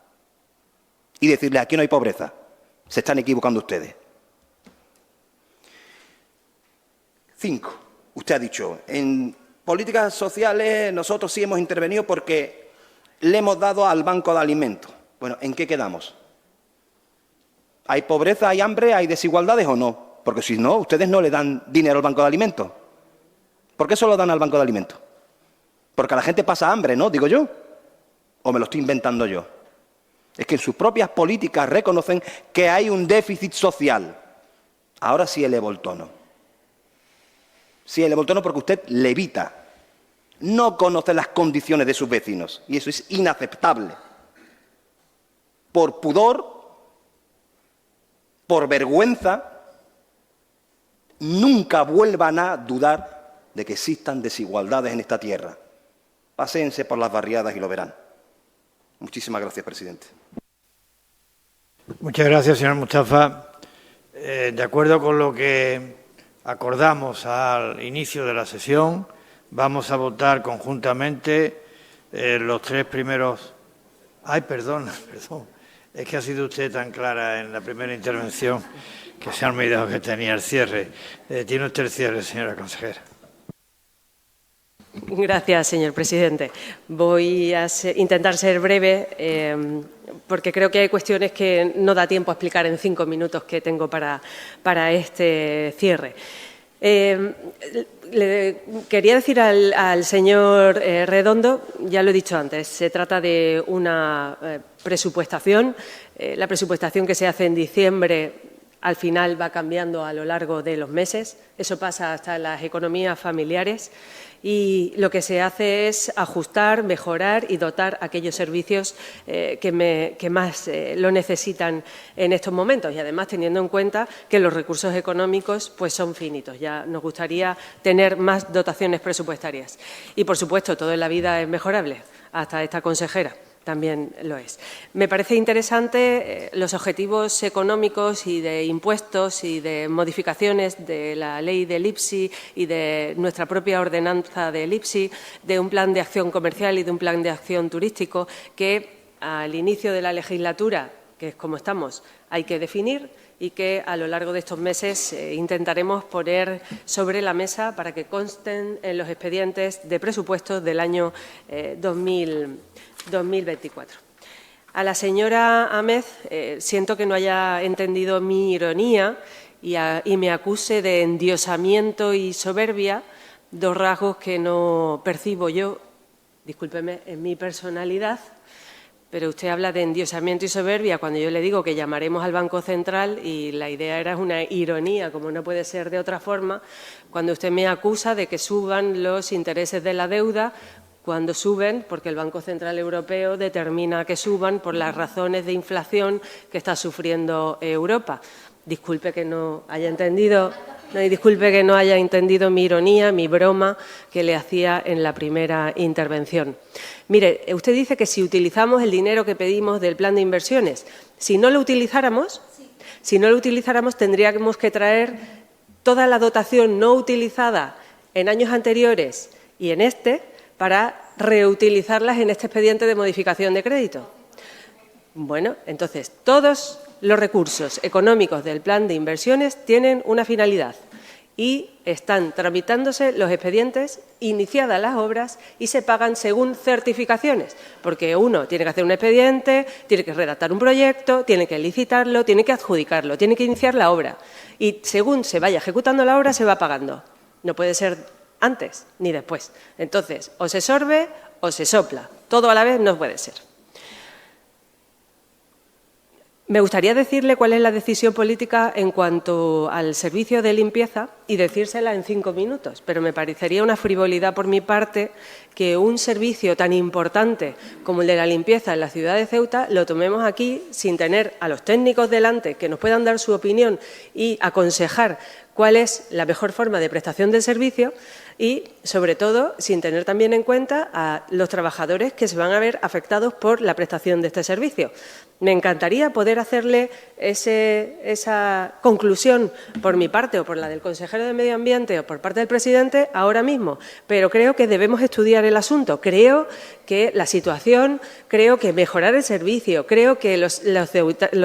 [SPEAKER 6] y decirle, aquí no hay pobreza, se están equivocando ustedes. 5. Usted ha dicho, en políticas sociales nosotros sí hemos intervenido porque le hemos dado al banco de alimentos. Bueno, ¿en qué quedamos? ¿Hay pobreza, hay hambre, hay desigualdades o no? Porque si no, ustedes no le dan dinero al banco de alimentos. ¿Por qué solo dan al banco de alimentos? Porque la gente pasa hambre, ¿no? Digo yo. ¿O me lo estoy inventando yo? Es que en sus propias políticas reconocen que hay un déficit social. Ahora sí elevo el tono. Sí elevo el tono porque usted levita. No conoce las condiciones de sus vecinos y eso es inaceptable. Por pudor, por vergüenza, nunca vuelvan a dudar de que existan desigualdades en esta tierra. Paséense por las barriadas y lo verán. Muchísimas gracias, presidente.
[SPEAKER 1] Muchas gracias, señor Mustafa. De acuerdo con lo que acordamos al inicio de la sesión, vamos a votar conjuntamente los 3 primeros... Ay, perdón. Es que ha sido usted tan clara en la primera intervención que se ha olvidado que tenía el cierre. Tiene usted el cierre, señora consejera.
[SPEAKER 2] Gracias, señor presidente. Voy a intentar ser breve porque creo que hay cuestiones que no da tiempo a explicar en 5 minutos que tengo para este cierre. Le quería decir al señor Redondo, ya lo he dicho antes, se trata de una presupuestación. La presupuestación que se hace en diciembre al final va cambiando a lo largo de los meses. Eso pasa hasta en las economías familiares. Y lo que se hace es ajustar, mejorar y dotar aquellos servicios que más lo necesitan en estos momentos. Y además teniendo en cuenta que los recursos económicos pues son finitos. Ya nos gustaría tener más dotaciones presupuestarias. Y por supuesto, todo en la vida es mejorable, hasta esta consejera. También lo es. Me parece interesante los objetivos económicos y de impuestos y de modificaciones de la ley del IPSI y de nuestra propia ordenanza del IPSI, de un plan de acción comercial y de un plan de acción turístico que al inicio de la legislatura, que es como estamos, hay que definir y que a lo largo de estos meses intentaremos poner sobre la mesa para que consten en los expedientes de presupuestos del año 2024. A la señora Ahmed siento que no haya entendido mi ironía y me acuse de endiosamiento y soberbia, dos rasgos que no percibo yo, discúlpeme, en mi personalidad, pero usted habla de endiosamiento y soberbia cuando yo le digo que llamaremos al Banco Central y la idea era una ironía, como no puede ser de otra forma, cuando usted me acusa de que suban los intereses de la deuda, cuando suben, porque el Banco Central Europeo determina que suban por las razones de inflación que está sufriendo Europa. Disculpe que no haya entendido mi ironía, mi broma que le hacía en la primera intervención. Mire, usted dice que si utilizamos el dinero que pedimos del plan de inversiones, si no lo utilizáramos, tendríamos que traer toda la dotación no utilizada en años anteriores y en este para reutilizarlas en este expediente de modificación de crédito. Bueno, entonces, todos los recursos económicos del plan de inversiones tienen una finalidad y están tramitándose los expedientes, iniciadas las obras y se pagan según certificaciones, porque uno tiene que hacer un expediente, tiene que redactar un proyecto, tiene que licitarlo, tiene que adjudicarlo, tiene que iniciar la obra y según se vaya ejecutando la obra se va pagando. No puede ser antes ni después. Entonces, o se sorbe o se sopla. Todo a la vez no puede ser. Me gustaría decirle cuál es la decisión política en cuanto al servicio de limpieza y decírsela en 5 minutos, pero me parecería una frivolidad por mi parte que un servicio tan importante como el de la limpieza en la ciudad de Ceuta lo tomemos aquí sin tener a los técnicos delante que nos puedan dar su opinión y aconsejar cuál es la mejor forma de prestación del servicio y, sobre todo, sin tener también en cuenta a los trabajadores que se van a ver afectados por la prestación de este servicio. Me encantaría poder hacerle esa conclusión por mi parte o por la del consejero de Medio Ambiente o por parte del presidente ahora mismo, pero creo que debemos estudiar el asunto. Creo que la situación, creo que mejorar el servicio, creo que los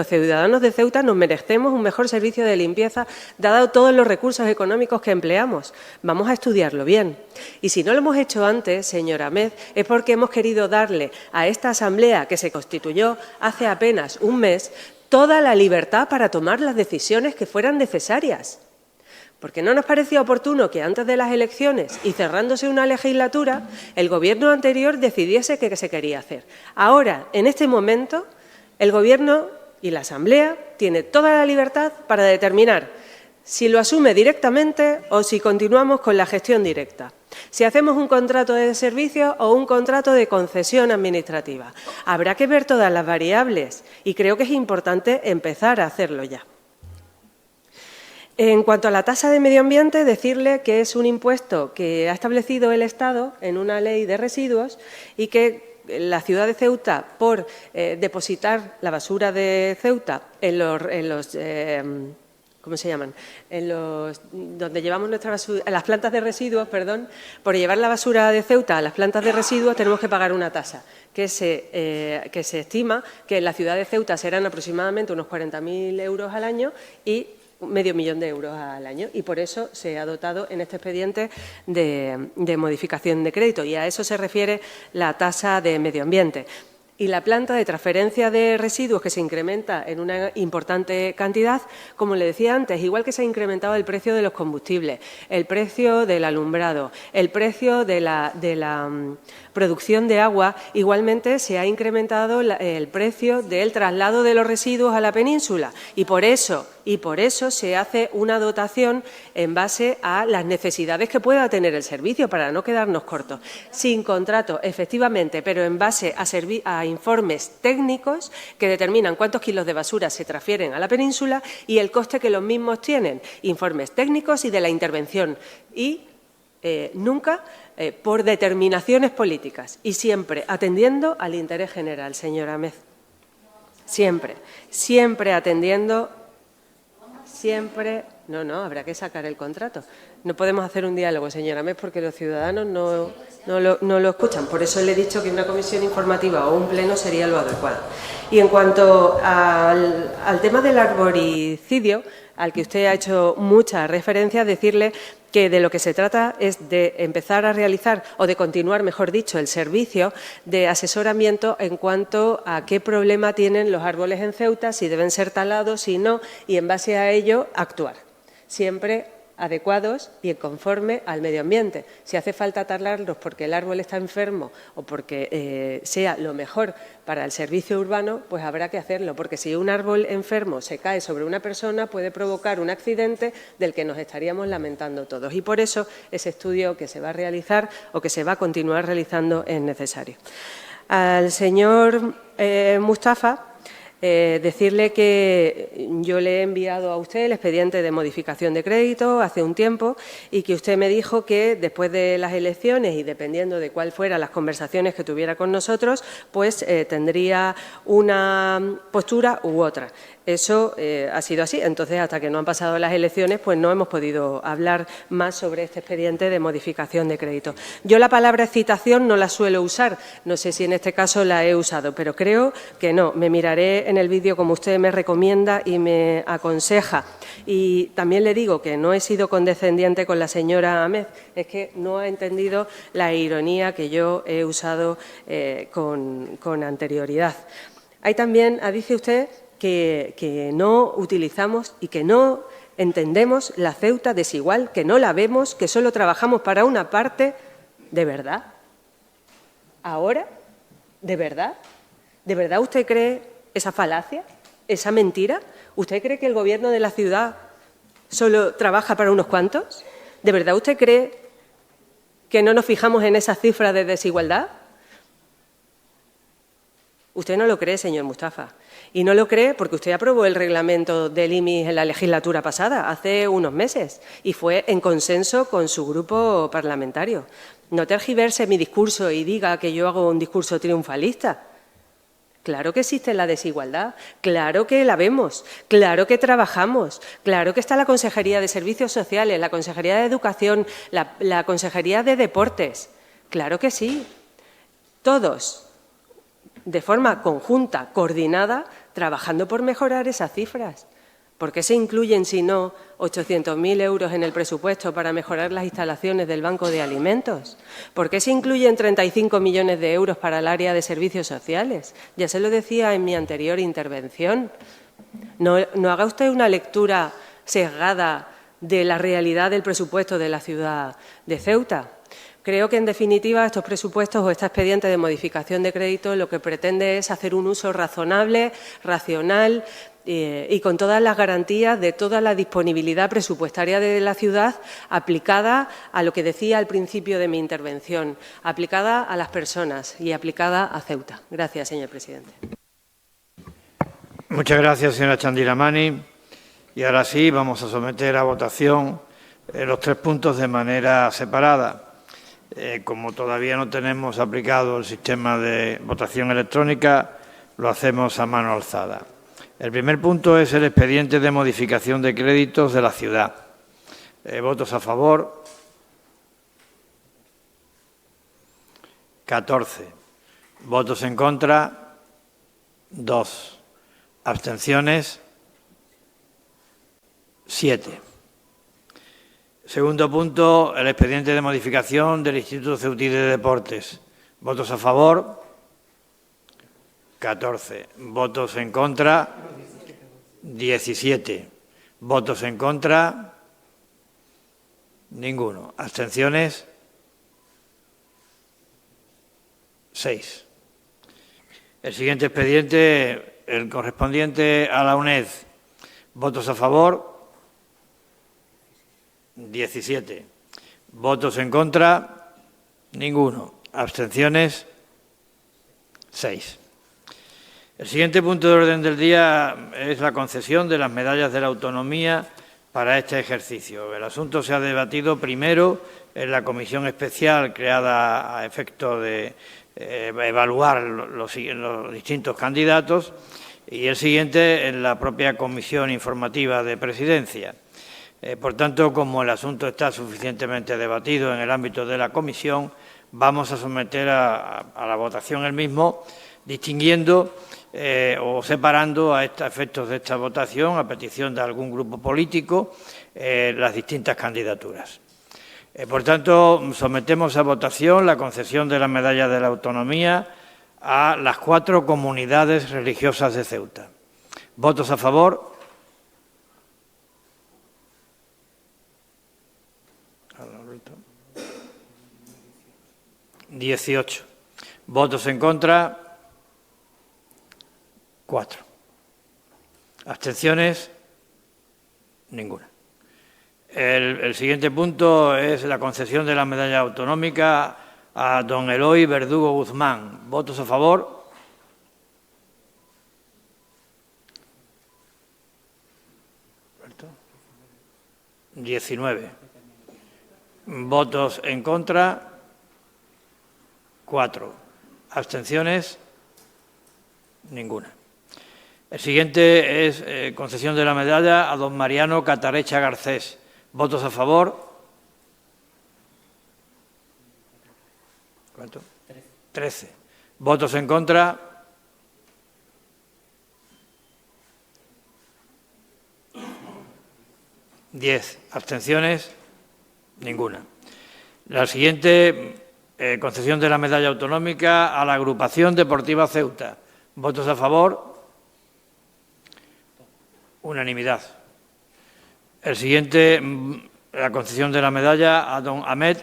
[SPEAKER 2] ciudadanos de Ceuta nos merecemos un mejor servicio de limpieza, dado todos los recursos económicos que empleamos. Vamos a estudiarlo bien. Y si no lo hemos hecho antes, señora Ahmed, es porque hemos querido darle a esta asamblea que se constituyó hace apenas un mes toda la libertad para tomar las decisiones que fueran necesarias. Porque no nos parecía oportuno que antes de las elecciones y cerrándose una legislatura, el Gobierno anterior decidiese qué se quería hacer. Ahora, en este momento, el Gobierno y la Asamblea tienen toda la libertad para determinar si lo asume directamente o si continuamos con la gestión directa. Si hacemos un contrato de servicio o un contrato de concesión administrativa. Habrá que ver todas las variables y creo que es importante empezar a hacerlo ya. En cuanto a la tasa de medio ambiente, decirle que es un impuesto que ha establecido el Estado en una ley de residuos y que la ciudad de Ceuta, por depositar la basura de Ceuta en los ¿cómo se llaman? Donde llevamos nuestra basura, en las plantas de residuos, perdón, por llevar la basura de Ceuta a las plantas de residuos tenemos que pagar una tasa que se estima que en la ciudad de Ceuta serán aproximadamente unos 40.000 euros al año y medio millón de euros al año y por eso se ha dotado en este expediente de modificación de crédito y a eso se refiere la tasa de medio ambiente. Y la planta de transferencia de residuos que se incrementa en una importante cantidad, como le decía antes, igual que se ha incrementado el precio de los combustibles, el precio del alumbrado, el precio de la producción de agua, igualmente se ha incrementado el precio del traslado de los residuos a la península y por eso se hace una dotación en base a las necesidades que pueda tener el servicio para no quedarnos cortos. Sin contrato, efectivamente, pero en base a informes técnicos que determinan cuántos kilos de basura se transfieren a la península y el coste que los mismos tienen. Informes técnicos y de la intervención y nunca por determinaciones políticas y siempre atendiendo al interés general, señora Ahmed. Siempre atendiendo. No, habrá que sacar el contrato. No podemos hacer un diálogo, señora Mes, porque los ciudadanos no lo escuchan. Por eso le he dicho que una comisión informativa o un pleno sería lo adecuado. Y en cuanto al tema del arboricidio, al que usted ha hecho mucha referencia, decirle que de lo que se trata es de empezar a realizar, o de continuar, mejor dicho, el servicio de asesoramiento en cuanto a qué problema tienen los árboles en Ceuta, si deben ser talados, si no, y en base a ello actuar. Siempre adecuados y conforme al medio ambiente. Si hace falta talarlos porque el árbol está enfermo o porque sea lo mejor para el servicio urbano, pues habrá que hacerlo, porque si un árbol enfermo se cae sobre una persona puede provocar un accidente del que nos estaríamos lamentando todos. Y por eso ese estudio que se va a realizar o que se va a continuar realizando es necesario. Al señor Mustafa, decirle que yo le he enviado a usted el expediente de modificación de crédito hace un tiempo y que usted me dijo que después de las elecciones y dependiendo de cuál fueran las conversaciones que tuviera con nosotros, pues tendría una postura u otra. Eso ha sido así. Entonces, hasta que no han pasado las elecciones, pues no hemos podido hablar más sobre este expediente de modificación de crédito. Yo la palabra excitación no la suelo usar. No sé si en este caso la he usado, pero creo que no. Me miraré en el vídeo como usted me recomienda y me aconseja. Y también le digo que no he sido condescendiente con la señora Ahmed. Es que no ha entendido la ironía que yo he usado con anterioridad. Hay también, dice usted, que no utilizamos y que no entendemos la Ceuta desigual, que no la vemos, que solo trabajamos para una parte. ¿De verdad? ¿Ahora? ¿De verdad? ¿De verdad usted cree esa falacia, esa mentira? ¿Usted cree que el Gobierno de la ciudad solo trabaja para unos cuantos? ¿De verdad usted cree que no nos fijamos en esas cifras de desigualdad? Usted no lo cree, señor Mustafa. Y no lo cree porque usted aprobó el reglamento del IMI en la legislatura pasada, hace unos meses, y fue en consenso con su grupo parlamentario. No tergiverse mi discurso y diga que yo hago un discurso triunfalista. Claro que existe la desigualdad, claro que la vemos, claro que trabajamos, claro que está la Consejería de Servicios Sociales, la Consejería de Educación, la Consejería de Deportes. Claro que sí. Todos, de forma conjunta, coordinada, trabajando por mejorar esas cifras. ¿Por qué se incluyen, si no, 800.000 euros en el presupuesto para mejorar las instalaciones del Banco de Alimentos? ¿Por qué se incluyen 35 millones de euros para el área de servicios sociales? Ya se lo decía en mi anterior intervención. No haga usted una lectura sesgada de la realidad del presupuesto de la ciudad de Ceuta. Creo que, en definitiva, estos presupuestos o este expediente de modificación de crédito lo que pretende es hacer un uso razonable, racional y con todas las garantías de toda la disponibilidad presupuestaria de la ciudad aplicada a lo que decía al principio de mi intervención, aplicada a las personas y aplicada a Ceuta. Gracias, señor presidente.
[SPEAKER 1] Muchas gracias, señora Chandiramani. Y ahora sí, vamos a someter a votación los 3 puntos de manera separada. Como todavía no tenemos aplicado el sistema de votación electrónica, lo hacemos a mano alzada. El primer punto es el expediente de modificación de créditos de la ciudad. ¿Votos a favor? 14. ¿Votos en contra? 2. ¿Abstenciones? 7. Segundo punto, el expediente de modificación del Instituto Ceutí de Deportes. ¿Votos a favor? 14. ¿Votos en contra? 17. ¿Votos en contra? Ninguno. ¿Abstenciones? 6. El siguiente expediente, el correspondiente a la UNED. ¿Votos a favor? 17. ¿Votos en contra? Ninguno. ¿Abstenciones? 6. El siguiente punto de orden del día es la concesión de las medallas de la autonomía para este ejercicio. El asunto se ha debatido primero en la comisión especial creada a efecto de evaluar los distintos candidatos y el siguiente en la propia comisión informativa de presidencia. Por tanto, como el asunto está suficientemente debatido en el ámbito de la comisión, vamos a someter a la votación el mismo, distinguiendo o separando a efectos de esta votación, a petición de algún grupo político, las distintas candidaturas. Por tanto, sometemos a votación la concesión de la Medalla de la Autonomía a las 4 comunidades religiosas de Ceuta. ¿Votos a favor? 18. ¿Votos en contra? 4. ¿Abstenciones? Ninguna. El siguiente punto es la concesión de la medalla autonómica a don Eloy Verdugo Guzmán. ¿Votos a favor? 19. ¿Votos en contra? 4. ¿Abstenciones? Ninguna. El siguiente es concesión de la medalla a don Mariano Catarecha Garcés. ¿Votos a favor? ¿Cuánto? 13. ¿Votos en contra? 10. ¿Abstenciones? Ninguna. La siguiente, concesión de la medalla autonómica a la Agrupación Deportiva Ceuta. ¿Votos a favor? Unanimidad. El siguiente, la concesión de la medalla a don Ahmed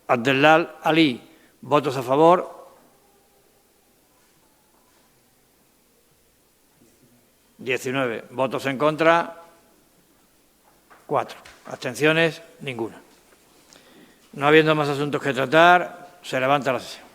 [SPEAKER 1] Abdelal Ali. ¿Votos a favor? 19. ¿Votos en contra? 4. ¿Abstenciones? Ninguna. No habiendo más asuntos que tratar, se levanta la sesión.